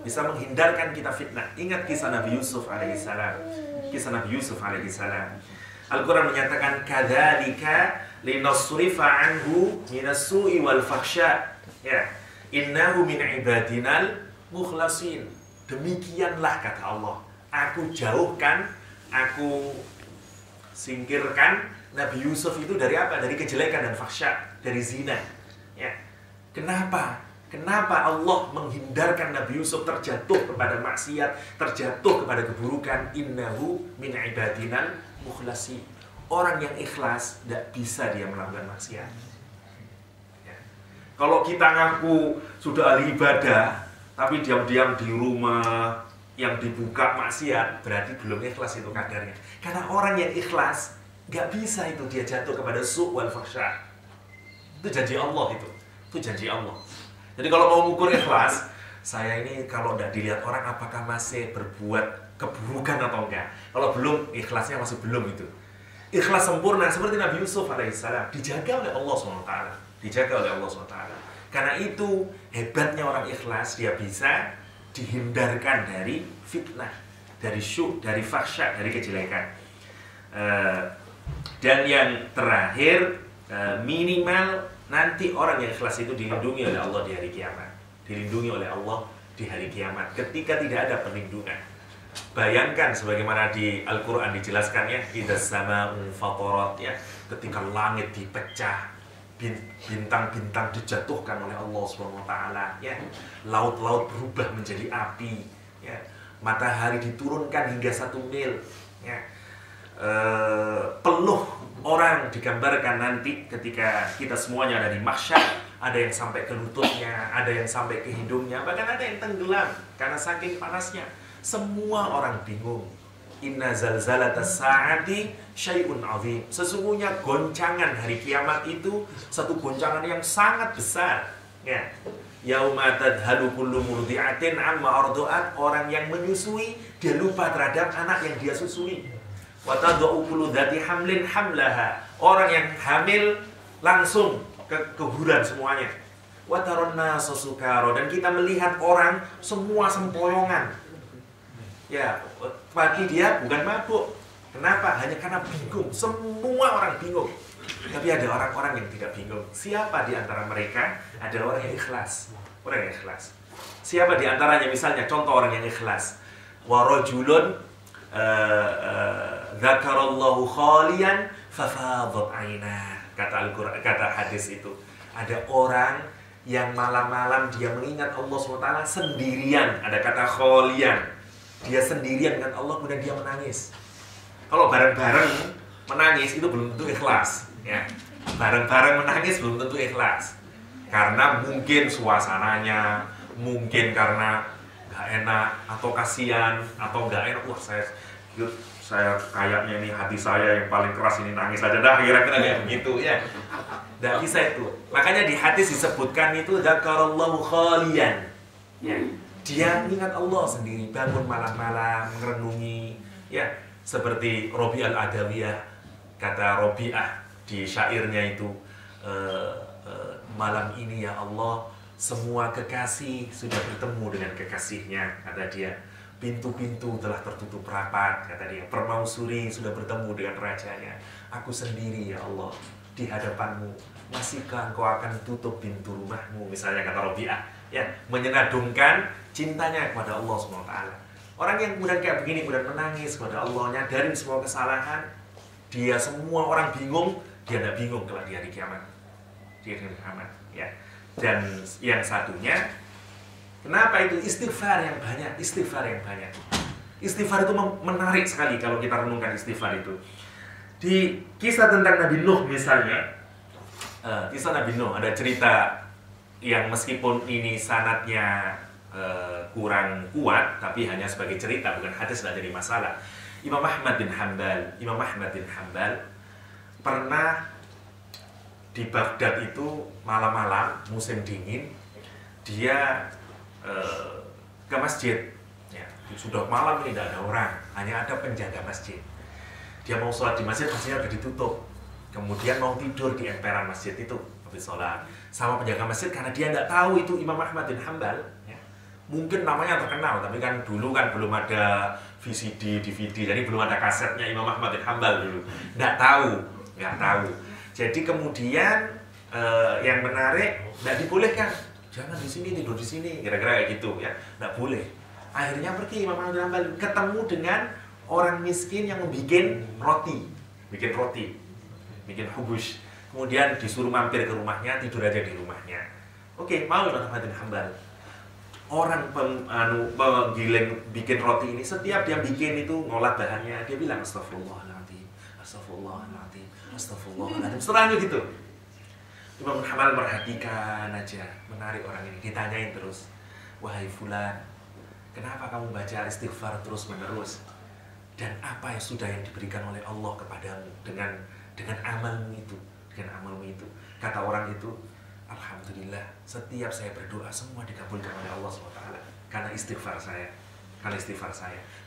[SPEAKER 5] Bisa menghindarkan kita fitnah. Ingat kisah Nabi Yusuf alaihissalam. Kisah Nabi Yusuf alaihissalam. Al-Quran menyatakan kadzalika linasrifa anhu minassu'i wal fahsya. Ya, innahu min ibadinal mukhlasin. Demikianlah kata Allah. Aku jauhkan, aku singkirkan Nabi Yusuf itu dari apa? Dari kejelekan dan fahsya, dari zina. Ya. Kenapa? Kenapa Allah menghindarkan Nabi Yusuf terjatuh kepada maksiat, terjatuh kepada keburukan? Innahu min ibadinal mukhlasin. Orang yang ikhlas tidak bisa dia melakukan maksiat. Ya. Kalau kita ngaku sudah ahli ibadah, tapi diam-diam di rumah yang dibuka maksiat, berarti belum ikhlas itu kadarnya. Karena orang yang ikhlas nggak bisa itu dia jatuh kepada su' wal fahsya. Itu janji Allah itu. Itu janji Allah. Jadi kalau mau mengukur ikhlas, saya ini kalau tidak dilihat orang apakah masih berbuat keburukan atau enggak. Kalau belum, ikhlasnya masih belum itu. Ikhlas sempurna seperti Nabi Yusuf alaihissalam dijaga oleh Allah SWT. Dijaga oleh Allah SWT. Karena itu hebatnya orang ikhlas, dia bisa dihindarkan dari fitnah, dari syuk, dari fahsya, dari kejelekan. Dan yang terakhir, minimal nanti orang yang ikhlas itu dilindungi oleh Allah di hari kiamat. Dilindungi oleh Allah di hari kiamat ketika tidak ada perlindungan. Bayangkan sebagaimana di Al-Quran dijelaskannya, idzas sama'u fatarat, ya, ketika langit dipecah, bintang-bintang dijatuhkan oleh Allah SWT, ya, laut-laut berubah menjadi api, ya, matahari diturunkan hingga 1 mil, ya, peluh orang digambarkan nanti ketika kita semuanya ada di mahsyar. Ada yang sampai ke lututnya, ada yang sampai ke hidungnya, bahkan ada yang tenggelam karena saking panasnya. Semua orang bingung. Inna zalzalatas sa'ati syai'un 'azim. Sesungguhnya goncangan hari kiamat itu satu goncangan yang sangat besar, ya. Yauma tadhalu kullu murdi'atin amma arda'at. Orang yang menyusui dia lupa terhadap anak yang dia susui. Wa tad'u kullu dzati hamlin hamlaha. Orang yang hamil langsung keguguran semuanya. Wa taronna sukara. Dan kita melihat orang semua sempoyongan. Ya, pagi dia bukan mabuk. Kenapa? Hanya karena bingung. Semua orang bingung. Tapi ada orang-orang yang tidak bingung. Siapa di antara mereka adalah orang yang ikhlas. Orang yang ikhlas. Siapa di antaranya? Misalnya contoh orang yang ikhlas. Wa rajulun dzakarallahu khalian fafadat ainah. Kata Al-Quran, kata hadis itu. Ada orang yang malam-malam dia mengingat Allah SWT sendirian. Ada kata khalian. Dia sendirian dengan Allah, kemudian dia menangis. Kalau bareng-bareng menangis itu belum tentu ikhlas, ya. Bareng-bareng menangis belum tentu ikhlas. Karena mungkin suasananya, mungkin karena nggak enak atau kasihan atau nggak enak. Wah, saya kayaknya ini hati saya yang paling keras ini nangis aja dah, kira-kira kayak begitu, ya. Nggak bisa itu. Makanya di hadis disebutkan itu dzakarallahu khalian, ya. Dia ingat Allah sendiri, bangun malam-malam, merenungi, ya, seperti Robi al-Adawiyah, kata Robi'ah di syairnya itu, malam ini ya Allah, semua kekasih sudah bertemu dengan kekasihnya, kata dia. Pintu-pintu telah tertutup rapat, kata dia. Permausuri sudah bertemu dengan rajanya. Aku sendiri ya Allah, di hadapanmu. Masihkah engkau akan tutup pintu rumahmu? Misalnya kata Robi'ah, ya, menyenandungkan cintanya kepada Allah SWT. Orang yang kemudian kayak begini, kemudian menangis kepada Allah, nyadarin semua kesalahan, dia semua orang bingung, dia tidak bingung kalau di hari kiamat. Di hari kiamat, ya. Dan yang satunya, kenapa itu? Istighfar yang banyak, istighfar yang banyak. Istighfar itu menarik sekali kalau kita renungkan istighfar itu. Di kisah tentang Nabi Nuh misalnya, kisah Nabi Nuh ada cerita yang meskipun ini sanadnya kurang kuat, tapi hanya sebagai cerita, bukan hadis, tidak jadi masalah. Imam Ahmad bin Hanbal pernah di Baghdad itu malam-malam musim dingin, dia ke masjid, ya. Sudah malam ini tidak ada orang, hanya ada penjaga masjid. Dia mau sholat di masjid, masjidnya sudah ditutup. Kemudian mau tidur di emperan masjid itu, habis sholat sama penjaga masjid, karena dia tidak tahu itu Imam Ahmad bin Hanbal, ya. Mungkin namanya terkenal, tapi kan dulu kan belum ada VCD, DVD, jadi belum ada kasetnya Imam Ahmad bin Hanbal dulu. Nggak tahu. Jadi kemudian yang menarik, nggak dibolehkan. Jangan di sini, tidur di sini, kira-kira kayak gitu, ya. Nggak boleh. Akhirnya pergi Imam Ahmad bin Hanbal, ketemu dengan orang miskin yang bikin roti, bikin hubush. Kemudian disuruh mampir ke rumahnya, tidur aja di rumahnya. Oke, mau Imam Ahmad bin Hanbal. Orang penggiling bikin roti ini, setiap dia bikin itu ngolah bahannya, dia bilang astagfirullahaladzim, astagfirullahaladzim, astagfirullahaladzim. Setelahnya gitu. Imam Hanbal merhatikan aja, menarik orang ini, ditanyain terus, wahai fulan, kenapa kamu baca istighfar terus menerus? Dan apa yang sudah yang diberikan oleh Allah kepadamu dengan amalmu itu, Kata orang itu, Alhamdulillah, setiap saya berdoa semua dikabulkan oleh Allah SWT. Karena istighfar saya.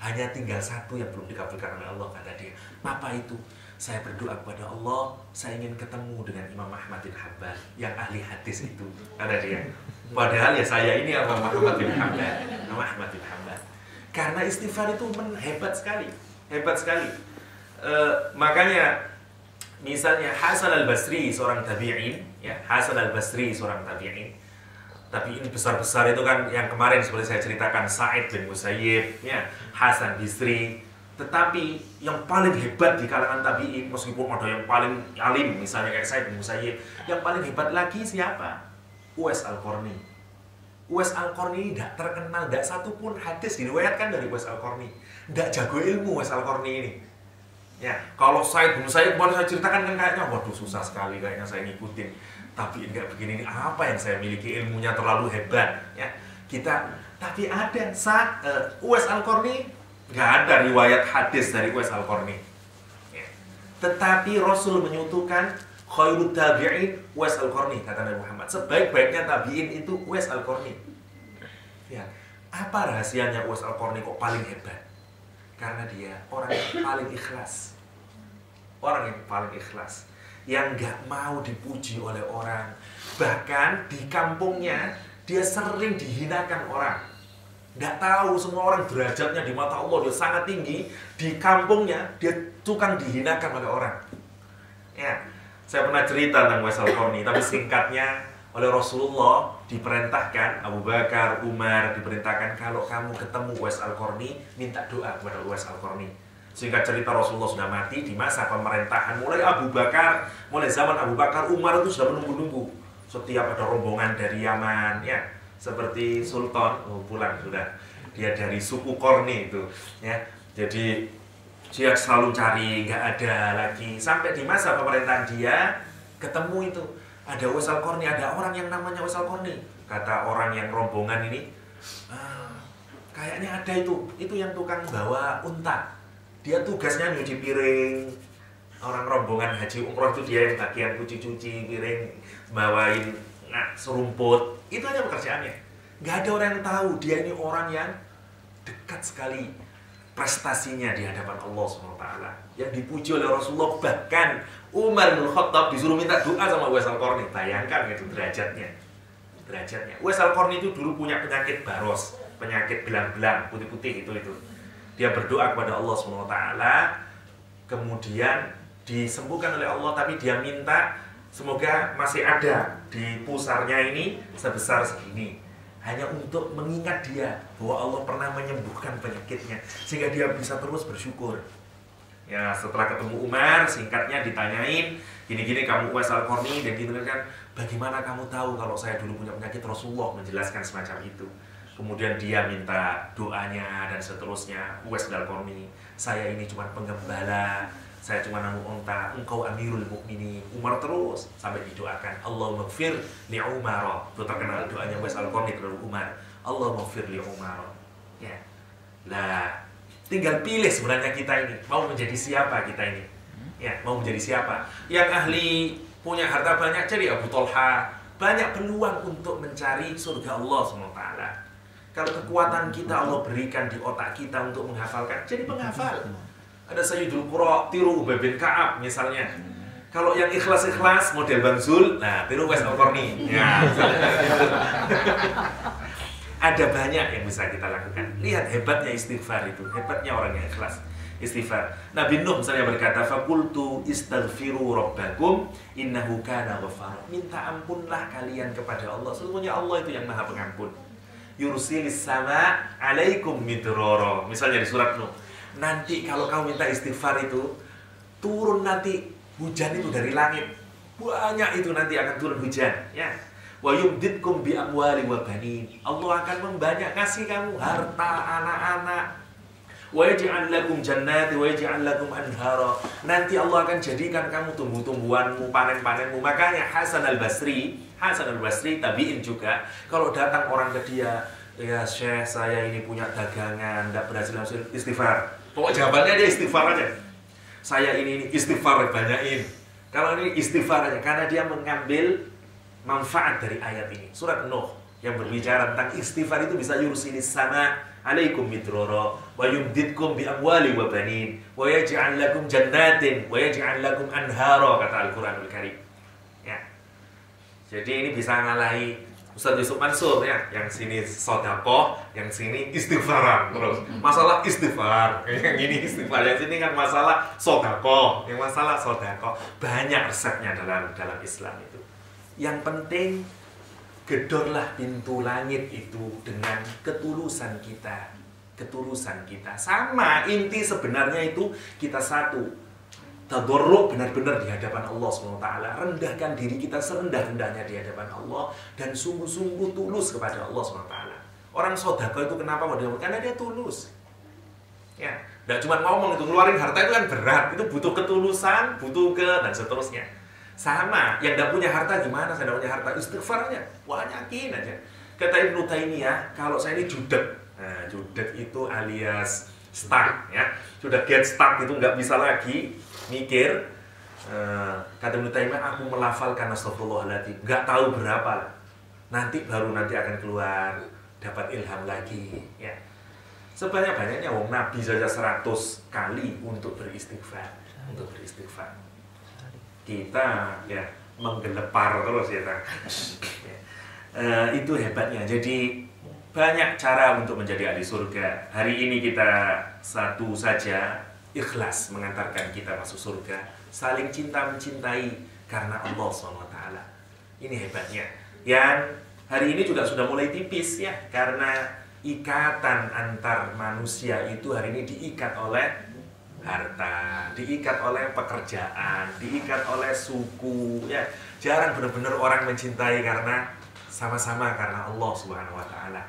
[SPEAKER 5] Hanya tinggal satu yang belum dikabulkan oleh Allah, kata dia. Apa itu? Saya berdoa kepada Allah, saya ingin ketemu dengan Imam Ahmad bin Hanbal yang ahli hadis itu, kata dia. Padahal ya saya ini Imam Ahmad bin Hanbal. Karena istighfar itu hebat sekali. Makanya misalnya Hasan al-Basri seorang tabi'in, tapi ini besar-besar itu kan yang kemarin seperti saya ceritakan, Sa'id bin Musayyib, ya, Hasan Bisri. Tetapi yang paling hebat di kalangan tabi'in, meskipun ada yang paling alim, misalnya kayak Sa'id bin Musayyib, yang paling hebat lagi siapa? Uwais Al-Qarni. Uwais Al-Qarni tidak terkenal, tidak satu pun hadis diriwayatkan dari Uwais Al-Qarni. Tidak jago ilmu Uwais Al-Qarni ini. Ya, kalau Sa'id bin Musayyib kemarin saya ceritakan kan kayaknya, waduh susah sekali kayaknya saya ngikutin. Tapi enggak begini, ini apa yang saya miliki, ilmunya terlalu hebat, ya. Tapi ada Uwais Al-Qarni, nggak ada riwayat hadis dari Uwais Al-Qarni, ya. Tetapi Rasul menyutukan khairut tabi'in Uwais Al-Qarni, kata Nabi Muhammad. Sebaik-baiknya tabi'in itu Uwais Al-Qarni. Ya. Apa rahasianya Uwais Al-Qarni kok paling hebat? Karena dia orang yang paling ikhlas. Yang nggak mau dipuji oleh orang. Bahkan di kampungnya dia sering dihinakan orang. Nggak tahu, semua orang derajatnya di mata Allah dia sangat tinggi. Di kampungnya dia tukang dihinakan oleh orang. Ya, saya pernah cerita tentang Uwais Al-Qarni, tapi singkatnya oleh Rasulullah diperintahkan, Abu Bakar, Umar diperintahkan, kalau kamu ketemu Uwais Al-Qarni, minta doa kepada Uwais Al-Qarni. Sehingga cerita Rasulullah sudah mati di masa pemerintahan mulai zaman Abu Bakar, Umar itu sudah menunggu-nunggu. Setiap ada rombongan dari Yaman, ya, seperti Sultan, pulang sudah. Dia dari suku Qarni itu, ya. Jadi dia selalu cari, nggak ada lagi. Sampai di masa pemerintahan dia ketemu itu. Ada Uwais Al-Qarni, ada orang yang namanya Uwais Al-Qarni. Kata orang yang rombongan ini, kayaknya ada itu yang tukang bawa unta. Dia tugasnya nyuci piring. Orang rombongan haji umroh itu dia yang bagian cuci-cuci piring, bawain serumput. Itu aja pekerjaannya. Gak ada orang yang tahu dia ini orang yang dekat sekali prestasinya di hadapan Allah SWT, yang dipuji oleh Rasulullah. Bahkan Umar bin Khattab disuruh minta doa sama Uwais Al-Qarni. Bayangkan itu derajatnya. Uwais Al-Qarni itu dulu punya penyakit baros, penyakit belang-belang putih-putih itu. Dia berdoa kepada Allah SWT, kemudian disembuhkan oleh Allah, tapi dia minta semoga masih ada di pusarnya ini sebesar segini, hanya untuk mengingat dia bahwa Allah pernah menyembuhkan penyakitnya, sehingga dia bisa terus bersyukur. Ya, setelah ketemu Umar, singkatnya ditanyain, gini-gini kamu Uwais Al-Qarni, dan gitu kan, bagaimana kamu tahu kalau saya dulu punya penyakit? Rasulullah menjelaskan semacam itu. Kemudian dia minta doanya dan seterusnya. Uwais Al-Qarni, saya ini cuma penggembala, saya cuma namu unta, engkau Amirul Mukminin. Umar terus sampai didoakan, Allahumma gfir li Umar. Itu terkenal doanya Uwais Al-Qarni terhadap Umar, Allahumma gfir li Umar. Ya. Lah, tinggal pilih sebenarnya kita ini mau menjadi siapa kita ini. Ya, mau menjadi siapa? Yang ahli punya harta banyak jadi Abu Thalha, banyak peluang untuk mencari surga Allah SWT. Kalau kekuatan kita Allah berikan di otak kita untuk menghafalkan, jadi penghafal. Ada Sayyidul Qura, tiru Ubay bin Ka'ab misalnya. Kalau yang ikhlas-ikhlas model Bang Zul, nah tiru Uwais Al-Qarni. Ya. Ada banyak yang bisa kita lakukan. Lihat hebatnya istighfar itu, hebatnya orang yang ikhlas istighfar. Nabi Nuh misalnya berkata, "Faqultu istaghfiru rabbakum innahu kana ghaffara." Minta ampunlah kalian kepada Allah. Sesungguhnya Allah itu yang Maha Pengampun. Yursilis sama alaikum midrara. Misalnya di surat Nuh. Nanti kalau kamu minta istighfar itu, turun nanti hujan itu dari langit. Banyak itu nanti akan turun hujan, ya. Wa yumditkum bi amwali wa banin. Allah akan membanyak kasih kamu harta, anak-anak. Wa yaj'al lakum jannati wa yaj'al lakum anhara. Nanti Allah akan jadikan kamu tumbuh-tumbuhanmu, panen-panenmu. Makanya Hasan Al-Basri tabi'in juga, kalau datang orang ke dia, ya Syekh, saya ini punya dagangan, tidak berhasil istighfar. Pokok jawabannya dia istighfar aja. Saya ini istighfar banyakin. Kalau ini istighfar aja, karena dia mengambil manfaat dari ayat ini. Surat Nuh yang berbicara tentang istighfar itu bisa yursilis sama alaikum midrara wa yumdidkum bi amwali wa banin wa yaj'al lakum jannatin wa yaj'al lakum anhara, kata Al-Qur'anul Karim. Ya. Jadi ini bisa ngalahi Ustaz Yusuf Mansur ya, yang sini sedekah, yang sini istighfaran terus. Masalah istighfar, yang ini istighfar, yang sini kan masalah sedekah, yang masalah sedekah. Banyak resepnya dalam Islam itu. Yang penting gedorlah pintu langit itu dengan ketulusan kita. Ketulusan kita. Sama, inti sebenarnya itu kita satu. Tadarruk benar-benar di hadapan Allah SWT. Rendahkan diri kita serendah-rendahnya di hadapan Allah. Dan sungguh-sungguh tulus kepada Allah SWT. Orang sedekah itu kenapa mau dia? Karena dia tulus. Ya, nggak cuma ngomong itu, ngeluarin harta itu kan berat. Itu butuh ketulusan, butuh dan seterusnya. Sama, yang tidak punya harta gimana? Saya tidak punya harta, istighfarnya banyakin aja. Kata Ibnu Taimiyah, kalau saya ini judet. Nah, judet itu alias stuck ya. Sudah get stuck itu nggak bisa lagi mikir. Kata Ibnu Taimiyah, aku melafalkan astagfirullahaladzim, nggak tahu berapa lah. Nanti akan keluar, dapat ilham lagi ya. Sebanyak-banyaknya wong Nabi saja 100 kali untuk beristighfar. Kita ya menggelepar terus ya. Itu hebatnya. Jadi banyak cara untuk menjadi ahli surga. Hari ini kita satu saja, ikhlas mengantarkan kita masuk surga. Saling cinta mencintai karena Allah SWT. Ini hebatnya. Yang hari ini juga sudah mulai tipis ya, karena ikatan antar manusia itu hari ini diikat oleh harta, diikat oleh pekerjaan, diikat oleh suku ya. Jarang benar-benar orang mencintai karena sama-sama karena Allah Subhanahu wa taala.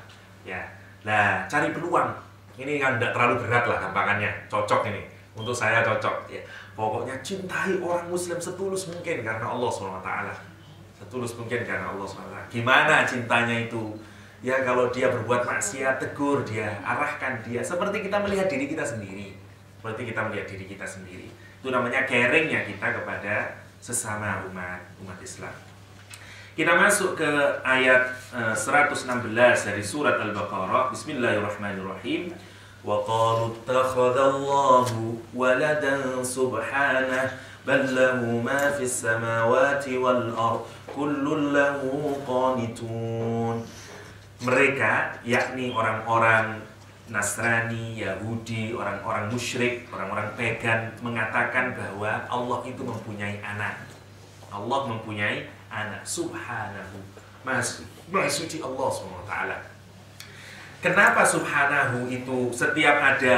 [SPEAKER 5] Ya. Nah, cari peluang. Ini kan tidak terlalu berat lah gampangannya. Cocok ini. Untuk saya cocok ya. Pokoknya cintai orang muslim setulus mungkin karena Allah Subhanahu wa taala. Setulus mungkin karena Allah Subhanahu wa taala. Gimana cintanya itu? Ya, kalau dia berbuat maksiat, tegur dia, arahkan dia seperti kita melihat diri kita sendiri. Seperti kita melihat diri kita sendiri. Itu namanya caringnya kita kepada sesama umat Islam. Kita masuk ke ayat 116 dari surat Al-Baqarah. Bismillahirrahmanirrahim. Wa qalu ittakhadallahu waladan subhanahu bal lahu ma fis samawati wal ard kullun lahu qanitun. Mereka, yakni orang-orang Nasrani, Yahudi, orang-orang musyrik, orang-orang pagan mengatakan bahwa Allah itu mempunyai anak. Allah mempunyai anak. Subhanahu. Maha suci Allah SWT. Kenapa subhanahu itu setiap ada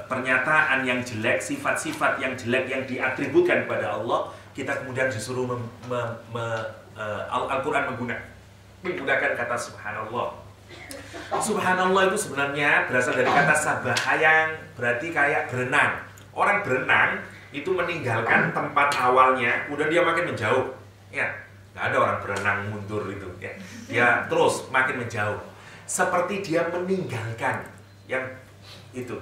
[SPEAKER 5] pernyataan yang jelek, sifat-sifat yang jelek yang diatributkan kepada Allah, kita kemudian disuruh Al-Quran menggunakan kata subhanallah. Subhanallah itu sebenarnya berasal dari kata sabaha yang berarti kayak berenang. Orang berenang itu meninggalkan tempat awalnya, kemudian dia makin menjauh. Ya, nggak ada orang berenang mundur itu. Ya, dia terus makin menjauh. Seperti dia meninggalkan yang itu.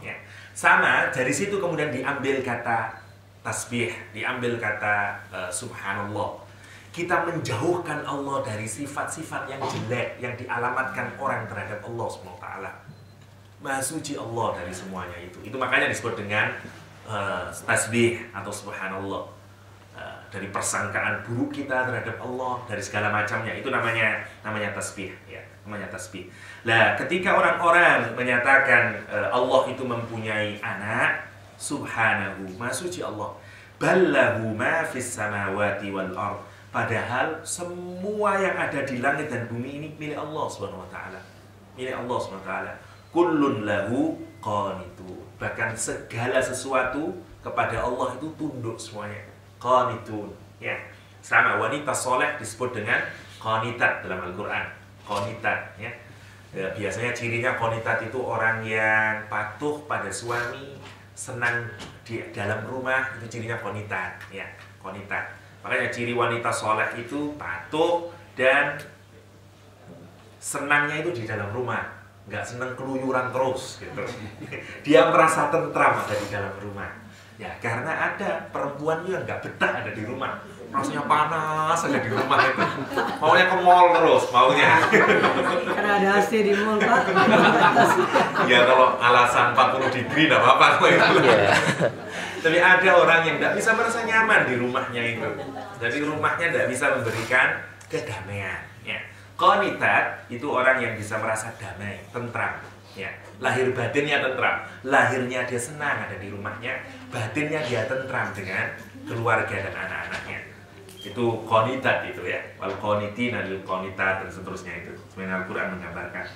[SPEAKER 5] Ya. Sama dari situ kemudian diambil kata tasbih, diambil kata subhanallah. Kita menjauhkan Allah dari sifat-sifat yang jelek yang dialamatkan orang terhadap Allah SWT. Maha suci Allah dari semuanya itu. Itu makanya disebut dengan tasbih atau subhanallah. Dari persangkaan buruk kita terhadap Allah, dari segala macamnya, itu namanya tasbih ya, namanya tasbih. Nah, ketika orang-orang menyatakan Allah itu mempunyai anak, subhanahu, maha suci Allah. Ballahu ma fis samawati wal ard. Padahal semua yang ada di langit dan bumi ini milik Allah Subhanahu wa taala. Milik Allah Subhanahu wa taala. Kullun lahu qanitun. Bahkan segala sesuatu kepada Allah itu tunduk semuanya. Qanitun. Ya. Sama wanita soleh disebut dengan qanitat dalam Al-Qur'an. Qanitat ya. Ya, biasanya cirinya qanitat itu orang yang patuh pada suami, senang di dalam rumah, itu cirinya qanitat ya. Qanitat. Makanya ciri wanita soleh itu patuh dan senangnya itu di dalam rumah, nggak senang keluyuran terus gitu. Dia merasa tentram ada di dalam rumah. Ya karena ada perempuan yang nggak betah ada di rumah, rasanya panas aja di rumah itu, maunya ke mall terus maunya.
[SPEAKER 4] Karena ada AC di mall, Pak.
[SPEAKER 5] Ya kalau alasan 40 degree nggak apa-apa itu. Tapi ada orang yang nggak bisa merasa nyaman di rumahnya itu. Jadi rumahnya nggak bisa memberikan kedamaian. Ya. Qanitat itu orang yang bisa merasa damai, tentram. Ya. Lahir batinnya tentram, lahirnya dia senang ada di rumahnya, batinnya dia tentram dengan keluarga dan anak-anaknya. Itu qanitat itu ya. Wal qanitina lil qanitat dan seterusnya itu. Sebenarnya Al-Qur'an menggambarkan.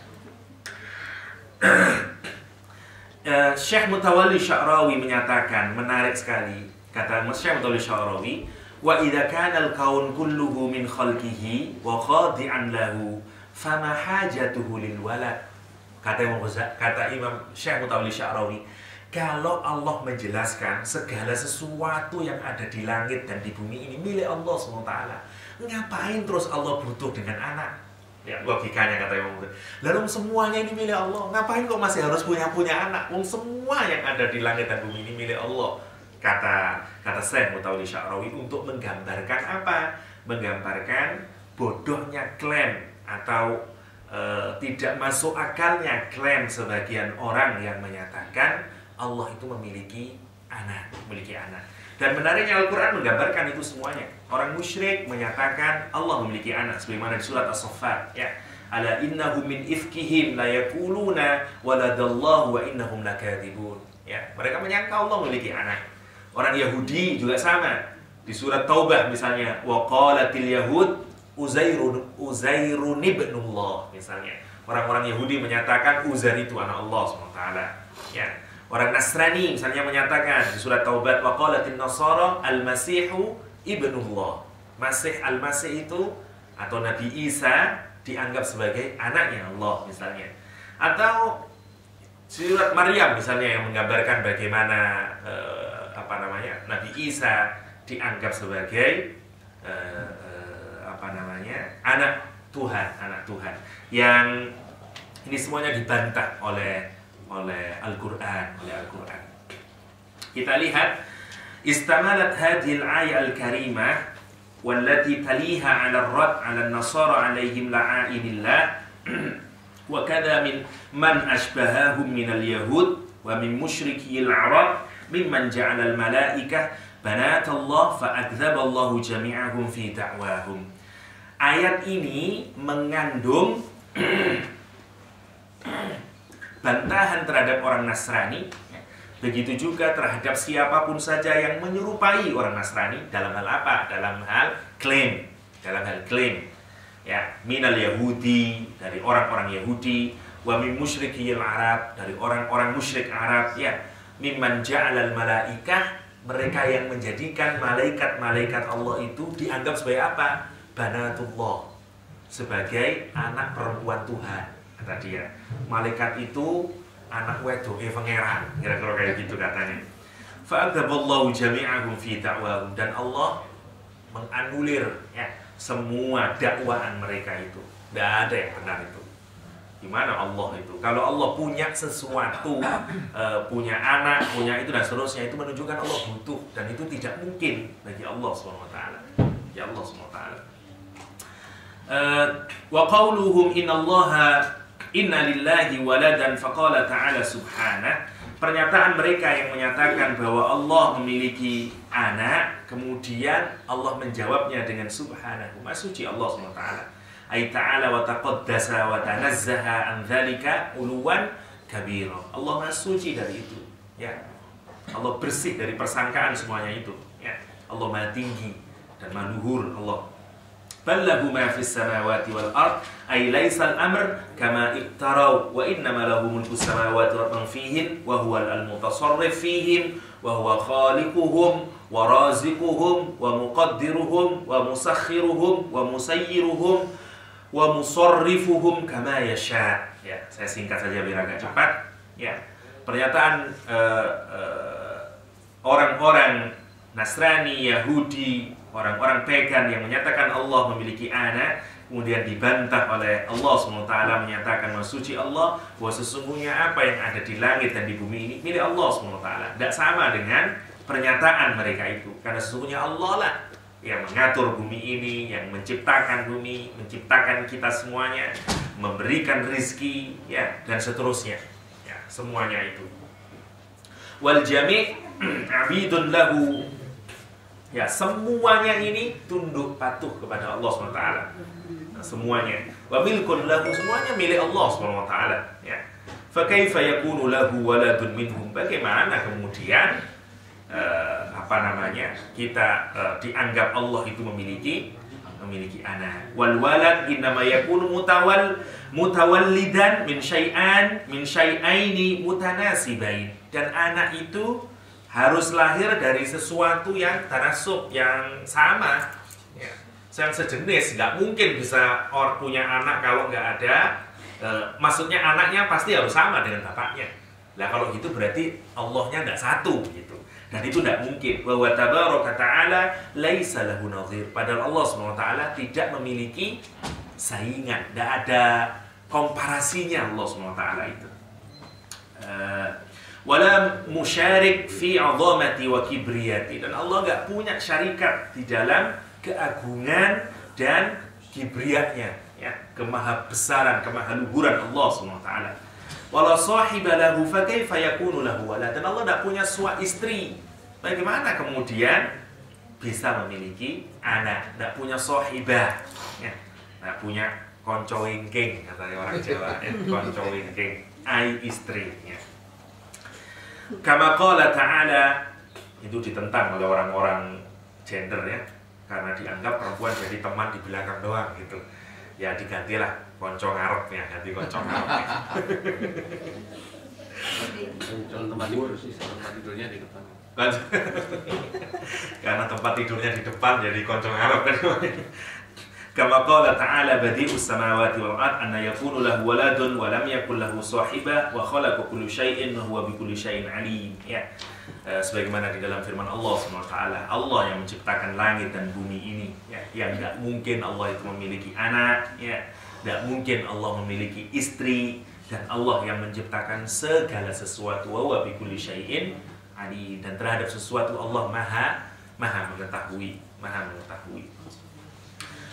[SPEAKER 5] Syekh Mutawalli Sya'rawi menyatakan menarik sekali, kata Syekh Mutawalli Sya'rawi, wa idza kana al-kaun kulluhu min khalqihi wa khadi'an lahu fama hajatuhu lil walad. Kata Imam Syekh Mutawalli Sya'rawi, kalau Allah menjelaskan segala sesuatu yang ada di langit dan di bumi ini milik Allah SWT, ngapain terus Allah butuh dengan anak? Ya, logikanya kata Imam Mutawalli. Lalu semuanya ini milik Allah, ngapain kok masih harus punya anak? Semua yang ada di langit dan bumi ini milik Allah. Kata Syekh Mutawalli Sya'rawi untuk menggambarkan apa? Menggambarkan bodohnya klaim atau tidak masuk akalnya klaim sebagian orang yang menyatakan Allah itu memiliki anak. Dan menariknya Al-Quran menggambarkan itu semuanya. Orang musyrik menyatakan Allah memiliki anak, sebagaimana di surat As-Saffat. Ya, ala innahum min ifkihim la yaquluna waladallahu wa innahum lakadzibun. Ya, mereka menyangka Allah memiliki anak. Orang Yahudi juga sama. Di surat Taubah misalnya, wa qalatil yahud Uzairun ibnullah misalnya. Orang-orang Yahudi menyatakan Uzair itu anak Allah SWT. Ya. Orang Nasrani misalnya menyatakan di surat Taubat wa qalatin nasara al-masihu ibnullah. Al-Masih itu atau Nabi Isa dianggap sebagai anaknya Allah misalnya. Atau surat Maryam misalnya yang menggambarkan bagaimana Nabi Isa dianggap sebagai anak Tuhan, yang ini semuanya dibantah oleh Al-Qur'an. Kita lihat istamalat hadhil ayat al-karimah wallati taliha 'ala ar-rad 'ala an-nasara 'alaihim la'inillah wa kadha min man ashbahahum min al-yahud wa min musyrikil 'arab mimman ja'ala al-malaikah banatullah fa'adzaballahu jami'ahum fi da'wahum. Ayat ini mengandung bantahan terhadap orang Nasrani, begitu juga terhadap siapapun saja yang menyerupai orang Nasrani dalam hal apa? Dalam hal klaim. Ya, minal Yahudi, dari orang-orang Yahudi, wa min musyrikil Arab, dari orang-orang musyrik Arab, ya, mimman ja'alal malaikah, mereka yang menjadikan malaikat-malaikat Allah itu dianggap sebagai apa? Banatullah, sebagai anak perempuan Tuhan, kata dia. Malaikat itu anak wedoke pangeran, kira-kira kayak gitu katanya. Fa'adzaballahu jami'ahum fi da'wahum, dan Allah menganulir ya semua dakwaan mereka itu. Tidak ada yang benar itu. Gimana Allah itu? Kalau Allah punya sesuatu, punya anak, punya itu dan seterusnya, itu menunjukkan Allah butuh, dan itu tidak mungkin bagi Allah SWT. Ya Allah SWT. Wa qauluhum inna lillahi waladan faqala ta'ala subhanahu. Pernyataan mereka yang menyatakan bahwa Allah memiliki anak, kemudian Allah menjawabnya dengan subhanahu, maha suci Allah SWT. Ay ta'ala wa taqaddasa wa tanazzaha an dzalika uluwan kabira. Allah maha suci dari itu, ya. Allah bersih dari persangkaan semuanya itu, ya. Allah maha tinggi dan maha luhur Allah. Ballahu ma fis samawati wal ard ay laisa al-amr kama iqtarau wa innama lahu mulku samawati wa man fihin wa huwa al-mutasarrif fihim wa huwa khaliquhum wa raziquhum wa muqaddiruhum wa musakhiruhum wa musayyiruhum wa musarrifuhum kama yasha. Ya, saya singkat saja biar agak cepat. Ya, pernyataan orang-orang Nasrani, Yahudi, orang-orang pagan yang menyatakan Allah memiliki anak, kemudian dibantah oleh Allah SWT menyatakan maha suci Allah, bahwa sesungguhnya apa yang ada di langit dan di bumi ini milik Allah SWT. Tidak sama dengan pernyataan mereka itu. Karena sesungguhnya Allah lah yang mengatur bumi ini, yang menciptakan bumi, menciptakan kita semuanya, memberikan rizki, ya, dan seterusnya, ya, semuanya itu. Wal jami' abidun lahu, ya, semuanya ini tunduk patuh kepada Allah SWT. Nah, semuanya. Wa milkun lahu, semuanya milik Allah SWT. Ya. Fa kaifa yakunu lahu waladun minhum? Bagaimana kemudian kita dianggap Allah itu memiliki anak. Wal walad innama yakunu mutawallidan min syai'aini mutanasibain. Dan anak itu harus lahir dari sesuatu yang tanasub, yang sama, ya, yang sejenis. Nggak mungkin bisa orang punya anak kalau nggak ada, maksudnya anaknya pasti harus sama dengan bapaknya. Nah kalau gitu berarti Allahnya nggak satu gitu. Dan itu tidak mungkin. Wa tabaraka ta'ala laisa lahu nadhir. Padahal Allah SWT tidak memiliki saingan, tidak ada komparasinya Allah SWT itu. Wala musyarik fi 'azamati wa kibriyati. Dan Allah nggak punya syarikat di dalam keagungan dan kibriyatnya, ya, kemahabesaran, kemahaluhuran Allah SWT. Wala sahiba lahu fa kaifa yakunu lahu walad. Dan Allah tidak punya istri. Bagaimana kemudian bisa memiliki anak? Tidak punya sahibah, ya. Tidak punya konco wingking, kata orang Jawa, konco wingking, ai istri, ya. Kama qala ta'ala, itu ditentang oleh orang-orang gender, ya, karena dianggap perempuan jadi teman di belakang doang gitu. Ya digantilah konco ngarepnya, ganti konco ngarepnya.
[SPEAKER 3] Tempat tidur sih, tempat tidurnya di depan.
[SPEAKER 5] Karena tempat tidurnya di depan jadi konco ngarep kan. Kama qala ta'ala badi'us samawati wal ard anna yakunu lahu waladun wa lam yakul lahu sahibah wa khalaqa kulli syai'in wa huwa bikulli syai'in alim, ya. Sebagaimana di dalam firman Allah SWT, Allah yang menciptakan langit dan bumi ini, ya, yang tidak mungkin Allah itu memiliki anak, ya, tidak mungkin Allah memiliki istri, dan Allah yang menciptakan segala sesuatu, wa huwa bikulli syai'in alim, dan terhadap sesuatu Allah maha mengetahui.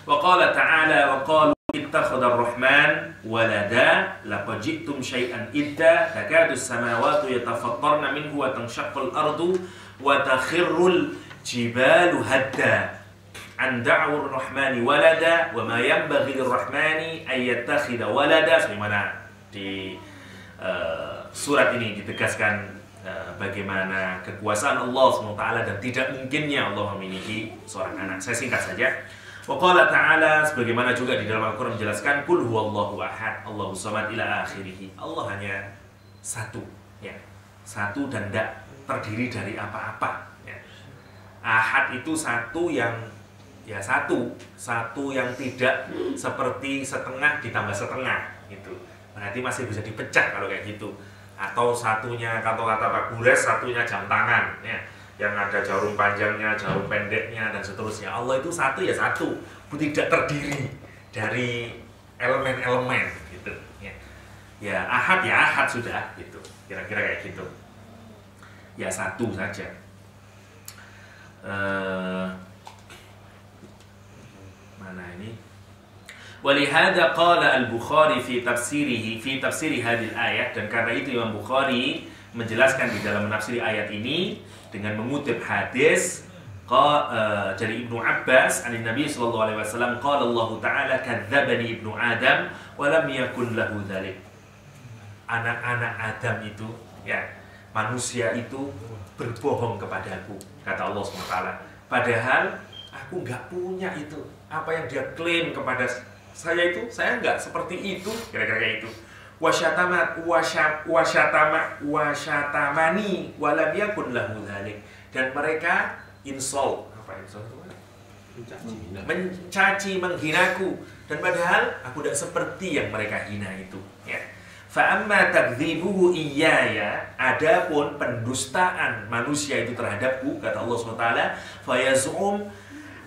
[SPEAKER 5] Wa qala ta'ala wa qalu ittakhadha ar-rahman walada laqad ji'tum syai'an idda takadu as-samawati yatafattarna minhu wa tanshaqqu al-ardu wa takhirru al-jibalu hadda an da'u ar-rahmani walada wa ma yanbaghi lir-rahmani an yattakhidha walada. Sebagaimana di surat ini ditegaskan bagaimana kekuasaan Allah SWT dan tidak mungkinnya Allah memiliki seorang anak. Saya singkat saja. Wa qala ta'ala, sebagaimana juga di dalam Al-Quran menjelaskan, Qul huwallahu ahad, Allahu samad ila akhirih. Allah hanya satu, ya. Satu dan tidak terdiri dari apa-apa, ya. Ahad itu satu yang, ya, satu yang tidak seperti setengah ditambah setengah gitu. Berarti masih bisa dipecah kalau kayak gitu. Atau satunya kata-kata Pak Gures, satunya jam tangan, ya, yang ada jarum panjangnya, jarum pendeknya, dan seterusnya. Allah itu satu, ya satu, tidak terdiri dari elemen-elemen gitu, ya. Ya ahad sudah gitu, kira-kira kayak gitu, ya satu saja. Mana ini? Walihada qala al-Bukhari fi tafsiri hadhihi al-ayat, dan karena itu Imam Bukhari menjelaskan di dalam menafsiri ayat ini dengan mengutip hadis dari Ibnu Abbas an Nabi sallallahu alaihi wasallam, qala Allah taala kadzdzabani ibnu Adam wa lam yakun lahu dzalik. Anak-anak Adam itu, ya, manusia itu berbohong kepadaku, kata Allah SWT. Padahal aku nggak punya itu. Apa yang dia klaim kepada saya itu, saya nggak seperti itu, kira-kira kayak itu. Wasyatamani walam yakun lahu dzalik. Dan mereka insult, apa insult itu? Mencaci, menghinaku, dan padahal aku tidak seperti yang mereka hina itu, ya. Fa amma takdzibuhu iyaya, adapun pendustaan manusia itu terhadapku, kata Allah SWT, fa yaz'um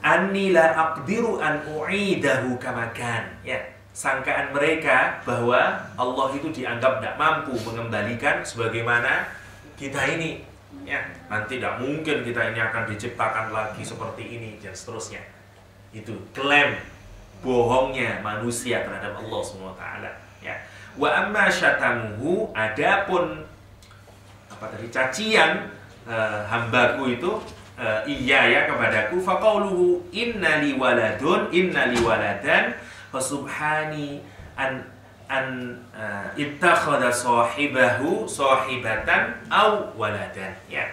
[SPEAKER 5] anni la aqdiru an u'idahu kama kan, ya. Sangkaan mereka bahwa Allah itu dianggap tidak mampu mengembalikan sebagaimana kita ini Ya, nanti tidak mungkin kita ini akan diciptakan lagi seperti ini dan seterusnya. Itu klaim bohongnya manusia terhadap Allah SWT. Ya. Wa amma syatamuhu, adapun apa tadi cacian hambaku itu iya ya kepadaku, faqauluhu innali waladun innali waladan fa subhani an ittakhadha sahibahu sahibatan aw waladan. Ya.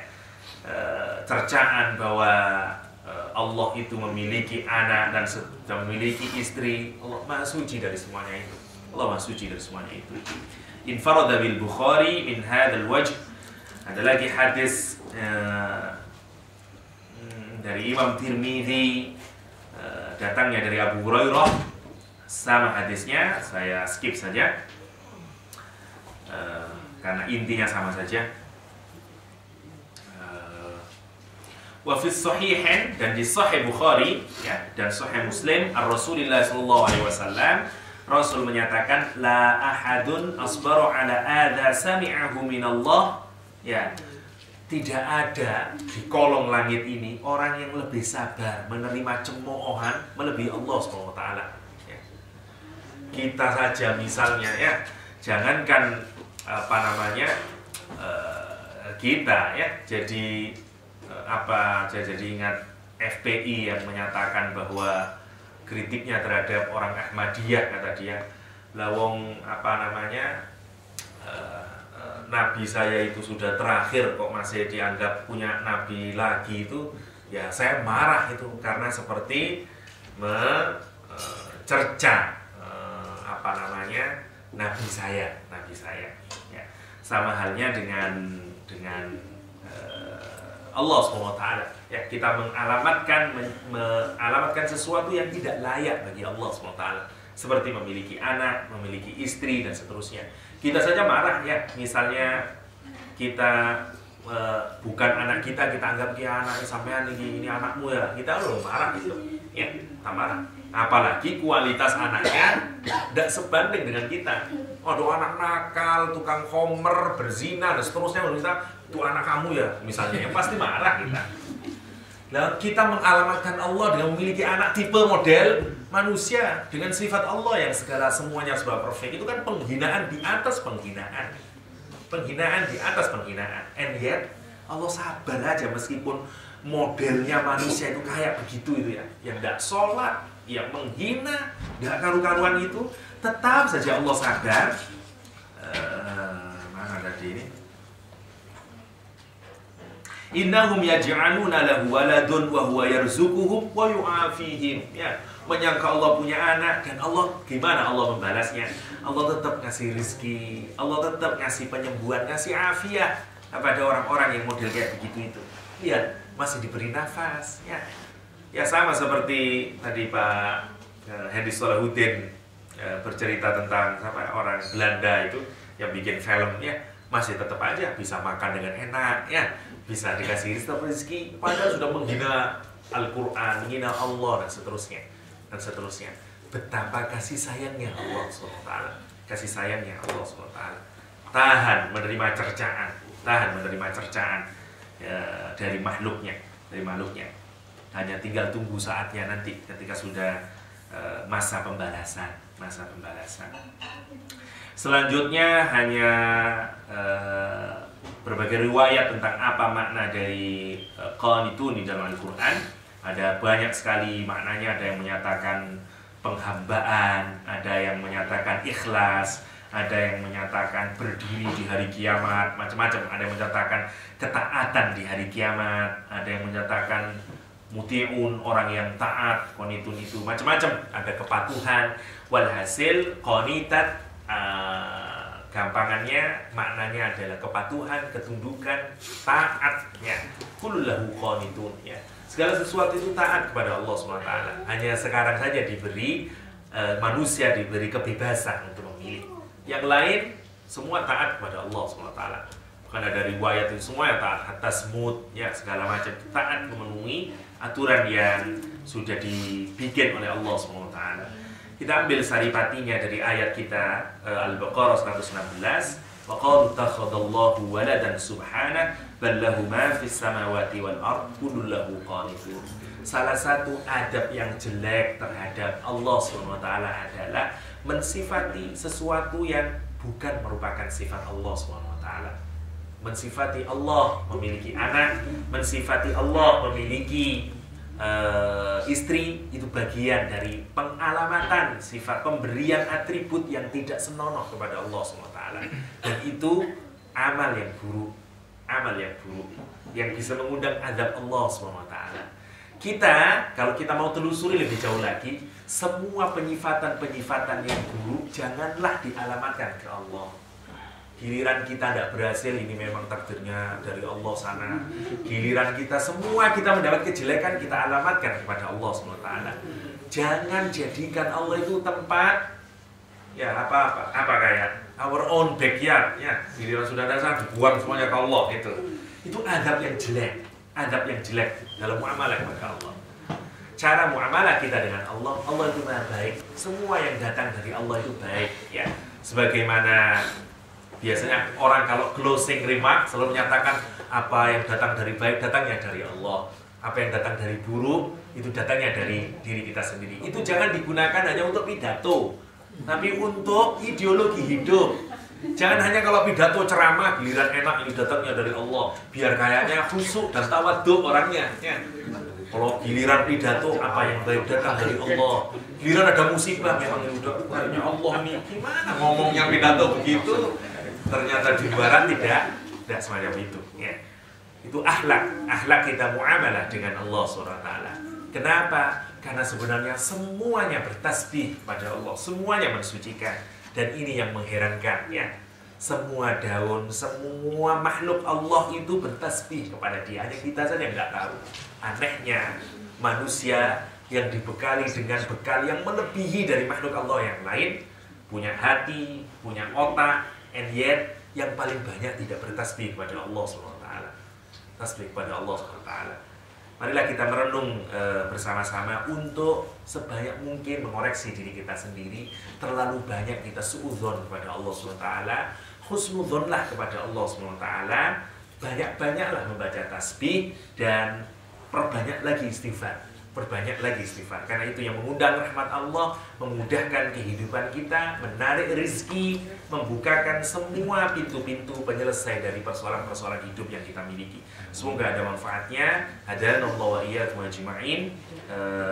[SPEAKER 5] Cercaan bahwa Allah itu memiliki anak dan memiliki istri. Allah Maha suci dari semuanya itu. Allah Maha suci dari semuanya itu. Infarada bil Bukhari min hadzal wajh. Ada lagi hadis dari Imam Tirmidzi, datangnya dari Abu Hurairah. Sama hadisnya, saya skip saja karena intinya sama saja. Wa fi sahihain, dan di Sahih Bukhari ya, dan Sahih Muslim, Rasulullah sallallahu alaihi wasallam, Rasul menyatakan la ahadun asbaru ala adza sami'ahu minallah. Ya, tidak ada di kolong langit ini orang yang lebih sabar menerima cemoohan melebihi Allah Subhanahu wa taala. Ya. Kita saja misalnya ya, jangankan apa namanya kita ya, jadi jadi ingat FPI yang menyatakan bahwa kritiknya terhadap orang Ahmadiyah, kata dia, lawong apa namanya nabi saya itu sudah terakhir kok masih dianggap punya nabi lagi, itu ya saya marah itu, karena seperti mencerca apa namanya nabi saya ya. Sama halnya dengan Allah SWT ya, kita mengalamatkan sesuatu yang tidak layak bagi Allah SWT, seperti memiliki anak, memiliki istri dan seterusnya. Kita saja marah ya, misalnya kita bukan anak kita anggap dia anaknya sampean, ini anakmu ya, kita loh marah gitu ya, kita marah. Apalagi kualitas anaknya tidak sebanding dengan kita. Aduh, anak nakal, tukang homer, berzina dan seterusnya, kita itu anak kamu ya misalnya, yang pasti marah kita. Nah, kita mengalamatkan Allah dengan memiliki anak tipe model manusia dengan sifat Allah yang segala semuanya serba perfect, itu kan penghinaan di atas penghinaan. Penghinaan di atas penghinaan. And yet Allah sabar aja meskipun modelnya manusia itu kayak begitu itu ya, yang tidak sholat, yang menghina, tidak karu-karuan itu, tetap saja Allah sadar. Mana tadi ini? Innahum yaj'aluna lahu waladun wa huwa yarzuquhum wa yu'afihim. Ya, menyangka Allah punya anak, dan Allah gimana Allah membalasnya? Allah tetap ngasih rizki, Allah tetap ngasih penyembuhan, ngasih afiat kepada orang-orang yang model kayak begitu itu. Lihat, masih diberi nafas ya. Ya sama seperti tadi Pak Hendy Solahuddin bercerita tentang orang Belanda itu yang bikin film ya, masih tetap aja bisa makan dengan enak ya, bisa dikasih rezeki, padahal sudah menghina Al-Quran, menghina Allah dan seterusnya dan seterusnya. Betapa kasih sayangnya Allah SWT, kasih sayangnya Allah SWT. Tahan menerima cercaan, ya, dari makhluknya. Hanya tinggal tunggu saatnya nanti ketika sudah masa pembalasan. Selanjutnya hanya berbagai riwayat tentang apa makna dari qanitun di dalam Al-Quran. Ada banyak sekali maknanya, ada yang menyatakan penghambaan, ada yang menyatakan ikhlas, ada yang menyatakan berdiri di hari kiamat, macam-macam. Ada yang menyatakan ketaatan di hari kiamat, ada yang menyatakan muti'un, orang yang taat, qanitun itu macam-macam. Ada kepatuhan, walhasil qanitat gampangannya maknanya adalah kepatuhan, ketundukan, taatnya. Kullahu qanitun ya. Segala sesuatu itu taat kepada Allah SWT. Hanya sekarang saja diberi manusia diberi kebebasan untuk memilih. Yang lain semua taat kepada Allah SWT. Bukan ada riwayat itu semua yang taat, hatta semut ya, segala macam taat memenuhi aturan yang sudah dibikin oleh Allah SWT. Kita ambil saripatinya dari ayat kita Al-Baqarah 116. Wa qalu takhadallahu waladan subhanahu bal lahu ma fis samawati wal ard kullu lahu qanitun. Salah satu adab yang jelek terhadap Allah SWT adalah mensifati sesuatu yang bukan merupakan sifat Allah SWT. Mensifati Allah memiliki anak, mensifati Allah memiliki istri, itu bagian dari pengalamatan sifat pemberian atribut yang tidak senonoh kepada Allah SWT. Dan itu amal yang buruk, amal yang buruk yang bisa mengundang azab Allah SWT. Kita, kalau kita mau telusuri lebih jauh lagi, semua penyifatan-penyifatan yang buruk janganlah dialamatkan ke Allah. Giliran kita tidak berhasil, ini memang takdirnya dari Allah sana. Giliran kita, semua kita mendapat kejelekan, kita alamatkan kepada Allah SWT. Jangan jadikan Allah itu tempat, ya apa kayak our own backyard, ya. Giliran sudah dasar, dibuang semuanya ke Allah, gitu. Itu adab yang jelek. Adab yang jelek dalam muamalah kepada Allah. Cara muamalah kita dengan Allah, Allah itu maha baik. Semua yang datang dari Allah itu baik, ya. Sebagaimana biasanya orang kalau closing remark selalu menyatakan apa yang datang dari baik datangnya dari Allah, apa yang datang dari buruk itu datangnya dari diri kita sendiri. Itu jangan digunakan hanya untuk pidato, tapi untuk ideologi hidup. Jangan hanya kalau pidato ceramah giliran enak ini datangnya dari Allah, biar kayaknya khusyuk dan tawadhu orangnya, ya. Kalau giliran pidato apa yang baik datang dari Allah, giliran ada musibah memang udah kayaknya Allah nih, gimana ngomongnya pidato begitu? Ternyata di luaran tidak semacam itu, ya. Itu akhlak kita muamalah dengan Allah SWT. Kenapa? Karena sebenarnya semuanya bertasbih pada Allah, semuanya mensucikan. Dan ini yang mengherankan, ya. Semua daun, semua makhluk Allah itu bertasbih kepada Dia. Hanya kita saja yang nggak tahu. Anehnya manusia yang dibekali dengan bekal yang melebihi dari makhluk Allah yang lain, punya hati, punya otak, and yet yang paling banyak tidak bertasbih kepada Allah SWT. Tasbih kepada Allah SWT. Marilah kita merenung bersama-sama untuk sebanyak mungkin mengoreksi diri kita sendiri. Terlalu banyak kita suudzon kepada Allah SWT, husnudzonlah kepada Allah SWT. Banyak-banyaklah membaca tasbih dan perbanyak lagi istighfar. Perbanyak lagi istighfar, karena itu yang mengundang rahmat Allah, memudahkan kehidupan kita, menarik rezeki, membukakan semua pintu-pintu penyelesai dari persoalan-persoalan hidup yang kita miliki. Semoga ada manfaatnya. Hadanallahu wa iyyakum ajma'in.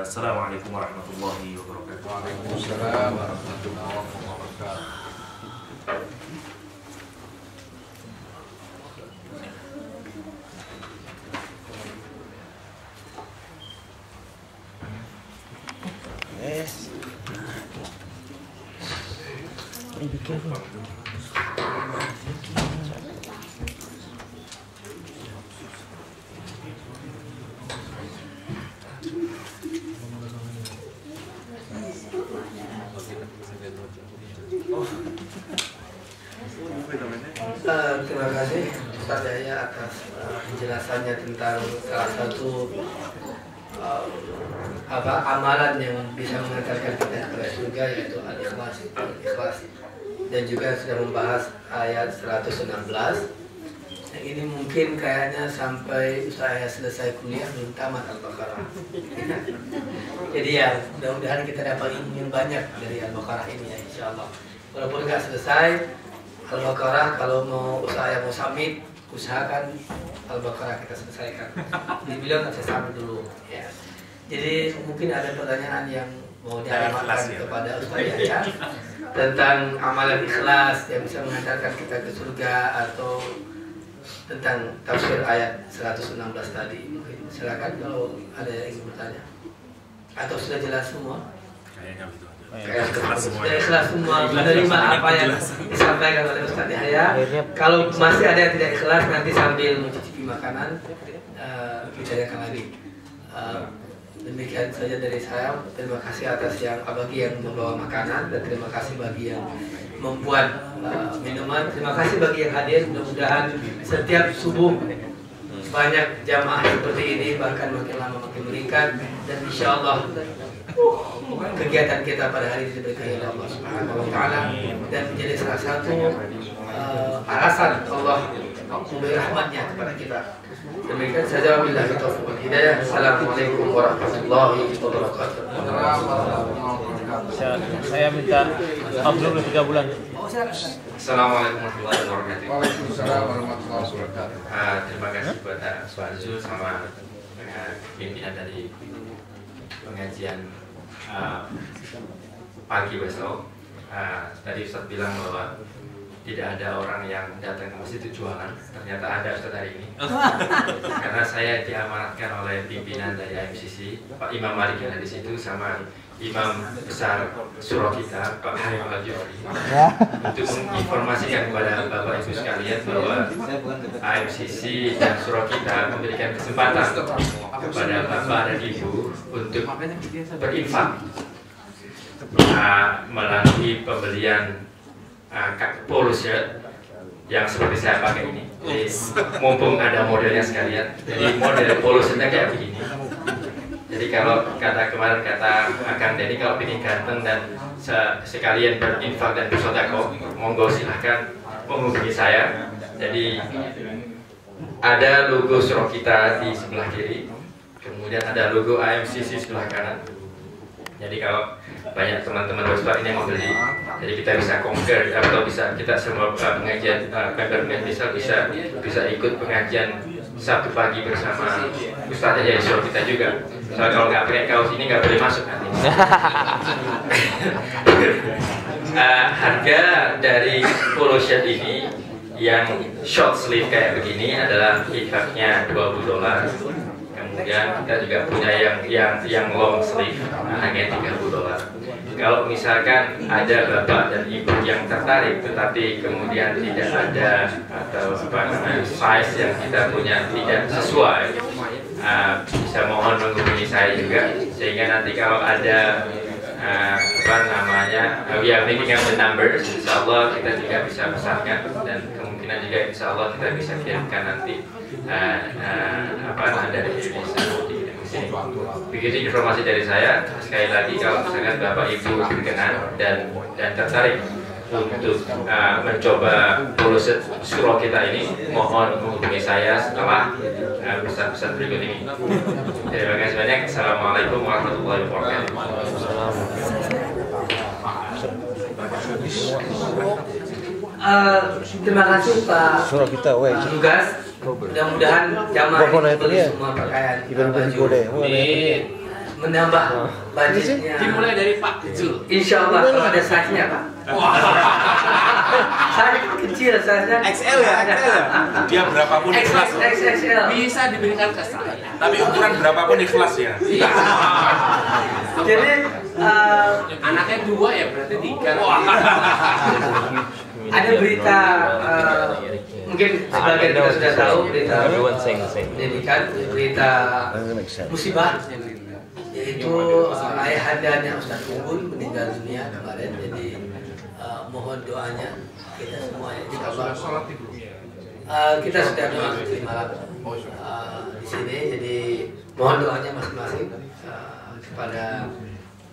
[SPEAKER 5] Assalamualaikum warahmatullahi wabarakatuh.
[SPEAKER 2] Waalaikumsalam warahmatullahi wabarakatuh. Yes. Be careful.
[SPEAKER 4] Terima kasih Ustaz Yahya atas penjelasannya tentang salah satu amalan yang bisa mengantarkan kita ke surga, yaitu al-ikhlas. Dan juga sudah membahas ayat 116. Yang ini mungkin kayaknya sampai saya selesai kuliah belum tamat Al-Baqarah. Jadi ya mudah-mudahan kita dapat ilmu yang banyak dari Al-Baqarah ini, ya insya Allah. Walaupun nggak selesai Al-Baqarah, kalau mau saya mau summit, usahakan Al-Baqarah kita selesaikan. Dibilang saya summit dulu, ya. Jadi mungkin ada pertanyaan yang mau dialamatkan kepada Ustaz Yahya tentang amalan ikhlas yang bisa mengantarkan kita ke surga, atau tentang tafsir ayat 116 tadi. Mungkin silakan kalau ada yang ingin bertanya, atau sudah jelas semua?
[SPEAKER 3] Kayaknya begitu.
[SPEAKER 4] Sudah ikhlas semua menerima apa yang disampaikan oleh Ustaz Yahya. Kalau masih ada yang tidak ikhlas, nanti sambil mencicipi makanan kita akan lagi. Demikian saja dari saya. Terima kasih atas bagi yang membawa makanan, dan terima kasih bagi yang membuat minuman. Terima kasih bagi yang hadir. Mudah-mudahan setiap subuh banyak jamaah seperti ini, bahkan makin lama makin meningkat. Dan insya Allah kegiatan kita pada hari ini diberkahi oleh Allah Subhanahu wa taala dan menjadi salah satu alasan Allah memberi rahmatnya kepada kita. Demikian saja, wabillahi taufiq wal hidayah. Assalamualaikum warahmatullahi wabarakatuh.
[SPEAKER 6] Saya minta upload 3 bulan.
[SPEAKER 3] Assalamualaikum warahmatullahi wabarakatuh.
[SPEAKER 2] Waalaikumsalam warahmatullahi wabarakatuh.
[SPEAKER 3] Terima kasih kepada Pak Zul sama pimpinan dari pengajian pagi besok. Tadi Ustaz bilang bahwa tidak ada orang yang datang ke masjid itu jualan. Ternyata ada Ustaz hari ini. Karena saya diamanatkan oleh pimpinan dari IMCC, Pak Imam Malik yang ada di situ, sama Imam Besar Surah kita, Pak Harim Al-Jufri, untuk menginformasikan kepada Bapak Ibu sekalian bahwa IMCC dan Surah kita memberikan kesempatan kepada Bapak dan Ibu untuk berinfak melalui pembelian polo shirt yang seperti saya pakai ini. Jadi, mumpung ada modelnya sekalian, jadi model polo shirtnya kayak begini. Jadi kalau kemarin kata Kang Denny, kalau ingin ganteng dan sekalian berinfak dan bersedekah, monggo silahkan menghubungi saya. Jadi ada logo surah kita di sebelah kiri, kemudian ada logo IMCC sebelah kanan. Jadi kalau banyak teman-teman Waspada ini yang membeli, jadi kita bisa compare atau bisa kita semua pengajian member bisa ikut pengajian Sabtu pagi bersama Ustaz aja di show kita juga. Soalnya kalau nggak pakai kaos ini nggak boleh masuk nanti. Harga dari polo shirt ini yang short sleeve kayak begini adalah infaknya $20. Kemudian kita juga punya yang long sleeve, harganya $30. Kalau misalkan ada bapak dan ibu yang tertarik tetapi kemudian tidak ada atau size yang kita punya tidak sesuai, bisa mohon menghubungi saya juga, sehingga nanti kalau ada we are making up the numbers, insya Allah kita juga bisa pesankan, dan kemungkinan juga insya Allah kita bisa kirimkan nanti dari Indonesia di sini. Begitu informasi dari saya. Sekali lagi, kalau misalkan Bapak Ibu berkenan dan tertarik untuk mencoba polo shirt surah kita ini, mohon menghubungi saya setelah pesan-pesan berikut ini. Terima kasih banyak. Assalamualaikum warahmatullahi wabarakatuh.
[SPEAKER 4] Terima kasih Pak
[SPEAKER 6] Surah kita, weh.
[SPEAKER 4] Tugas. Mudah-mudahan jamaah ini semua pakaian baju menambah budgetnya.
[SPEAKER 3] Dimulai dari Pak Zul.
[SPEAKER 4] Insya Allah kalau ada size-nya Pak. Saya kecil, size-nya
[SPEAKER 5] XL ya, XL ya. Dia berapapun ikhlas.
[SPEAKER 4] XXL.
[SPEAKER 3] Bisa diberikan ke saya.
[SPEAKER 5] Tapi ukuran berapapun ikhlas ya.
[SPEAKER 4] Jadi
[SPEAKER 3] Anaknya 2 ya, berarti 3.
[SPEAKER 4] ada berita mungkin sebagian kita sudah tahu, berita pendidikan, berita musibah, yaitu ayahandanya Ustaz Unggul meninggal dunia kemarin. Jadi mohon doanya kita semua, insyaallah. Kita sudah doa 5 malam di sini, jadi mohon doanya masing-masing kepada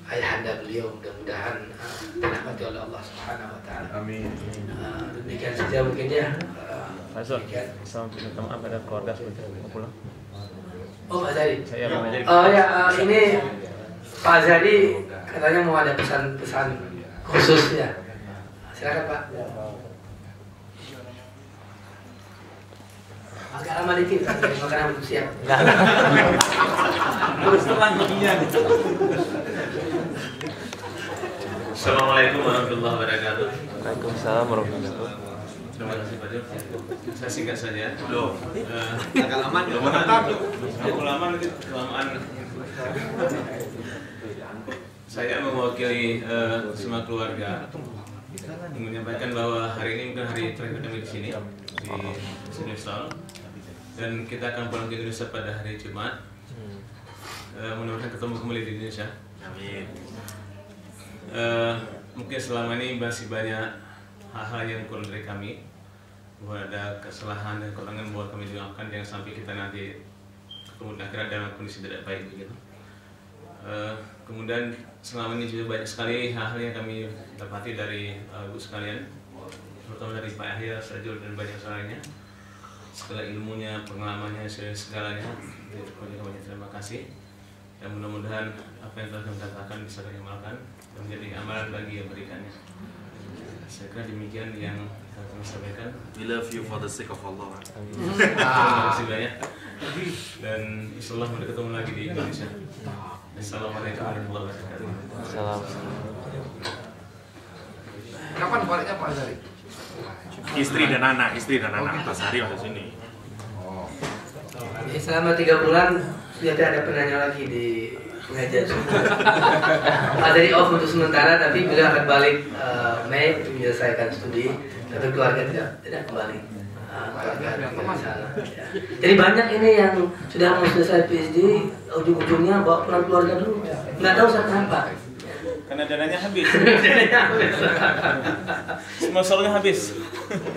[SPEAKER 4] ayahanda beliau, mudah-mudahan dirahmati oleh Allah Subhanahu wa taala. Amin. Demikian saja mungkin ya.
[SPEAKER 6] Sama minta maaf ada keluarga sebentar mau pulang.
[SPEAKER 4] Oh, Pak Zadi.
[SPEAKER 6] Saya mau jadi.
[SPEAKER 4] Oh ya, ini Pak Zadi katanya mau ada pesan-pesan khusus ya. Silakan Pak. Agak lama dikit, makanan belum siap. Terus terang begini.
[SPEAKER 3] Assalamualaikum warahmatullahi wabarakatuh.
[SPEAKER 6] Waalaikumsalam warahmatullahi wabarakatuh.
[SPEAKER 3] Terima kasih Pak Jok. Saya singkat saja.
[SPEAKER 5] Agak lama ya.
[SPEAKER 3] Kelamaan. Saya mewakili semua keluarga menyampaikan bahwa hari ini bukan hari terakhir kami di sini di Senegal, dan kita akan pulang ke Indonesia pada hari Jumat. Mudah-mudahan ketemu kembali di Indonesia. Amin. Mungkin selama ini masih banyak hal-hal yang kurang dari kami, bahwa ada kesalahan dan kekurangan bahwa kami doakan jangan sampai kita nanti ketemu di akhirat dalam kondisi tidak baik begitu.
[SPEAKER 7] Kemudian selama ini juga banyak sekali hal-hal yang kami dapati dari ibu sekalian, terutama dari Pak Yahya, Sajul dan banyak lainnya. Segala ilmunya, pengalamannya, segalanya. Banyak terima kasih. Dan mudah-mudahan apa yang telah kami katakan bisa kami amalkan dan menjadi amalan bagi yang berikannya. Saya kira demikian yang kami sampaikan.
[SPEAKER 5] We love you for the sake of Allah.
[SPEAKER 7] Terima kasih banyak. Dan insyaallah kita ketemu lagi di Indonesia. Assalamualaikum warahmatullahi wabarakatuh.
[SPEAKER 6] Salam.
[SPEAKER 2] Kapan baliknya Pak Azhari?
[SPEAKER 5] Istri dan anak Pak Sari ada sini.
[SPEAKER 4] Jadi selama 3 bulan sudah tidak ada penanya lagi di pengajian sunnah. Dari off untuk sementara, tapi beliau akan balik Mei untuk menyelesaikan studi, tapi keluarga tidak kembali. Keluarga tinggal di sana. Ya. Jadi banyak ini yang sudah mau selesai PhD, ujung-ujungnya bawa pulang keluarga dulu. Nggak tahu kenapa.
[SPEAKER 7] Karena dananya habis. Sponsornya habis.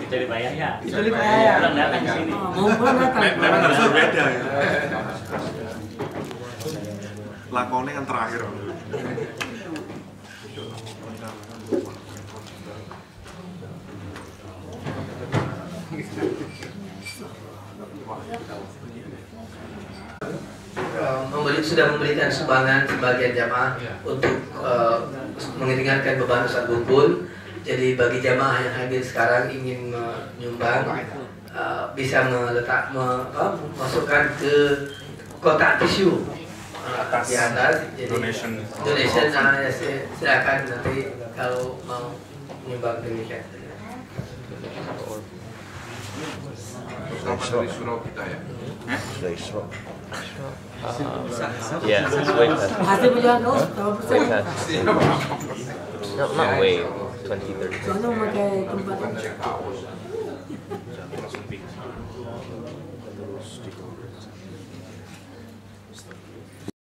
[SPEAKER 6] Jadi Pak Yahya.
[SPEAKER 4] Jadi Pak Yahya.
[SPEAKER 6] Pulang datang ke sini.
[SPEAKER 4] Mau pulang datang.
[SPEAKER 5] Memang harus berbeda ya. Lakonnya yang terakhir.
[SPEAKER 4] Sudah memberikan sumbangan sebagian jamaah untuk mengingatkan beban Ustaz Bungkul. Jadi bagi jamaah yang hadir sekarang ingin menyumbang, bisa masukkan ke kotak tisu di atas. Jadi donation. Silakan nanti kalau mau menyumbang demikian.
[SPEAKER 2] Dari surau kita ya.
[SPEAKER 6] Yes, it's way past.
[SPEAKER 4] Hasil berjalan terus berapa persen?
[SPEAKER 6] Way past. No, not way. 20, 30.
[SPEAKER 4] Soalnya memakai tempat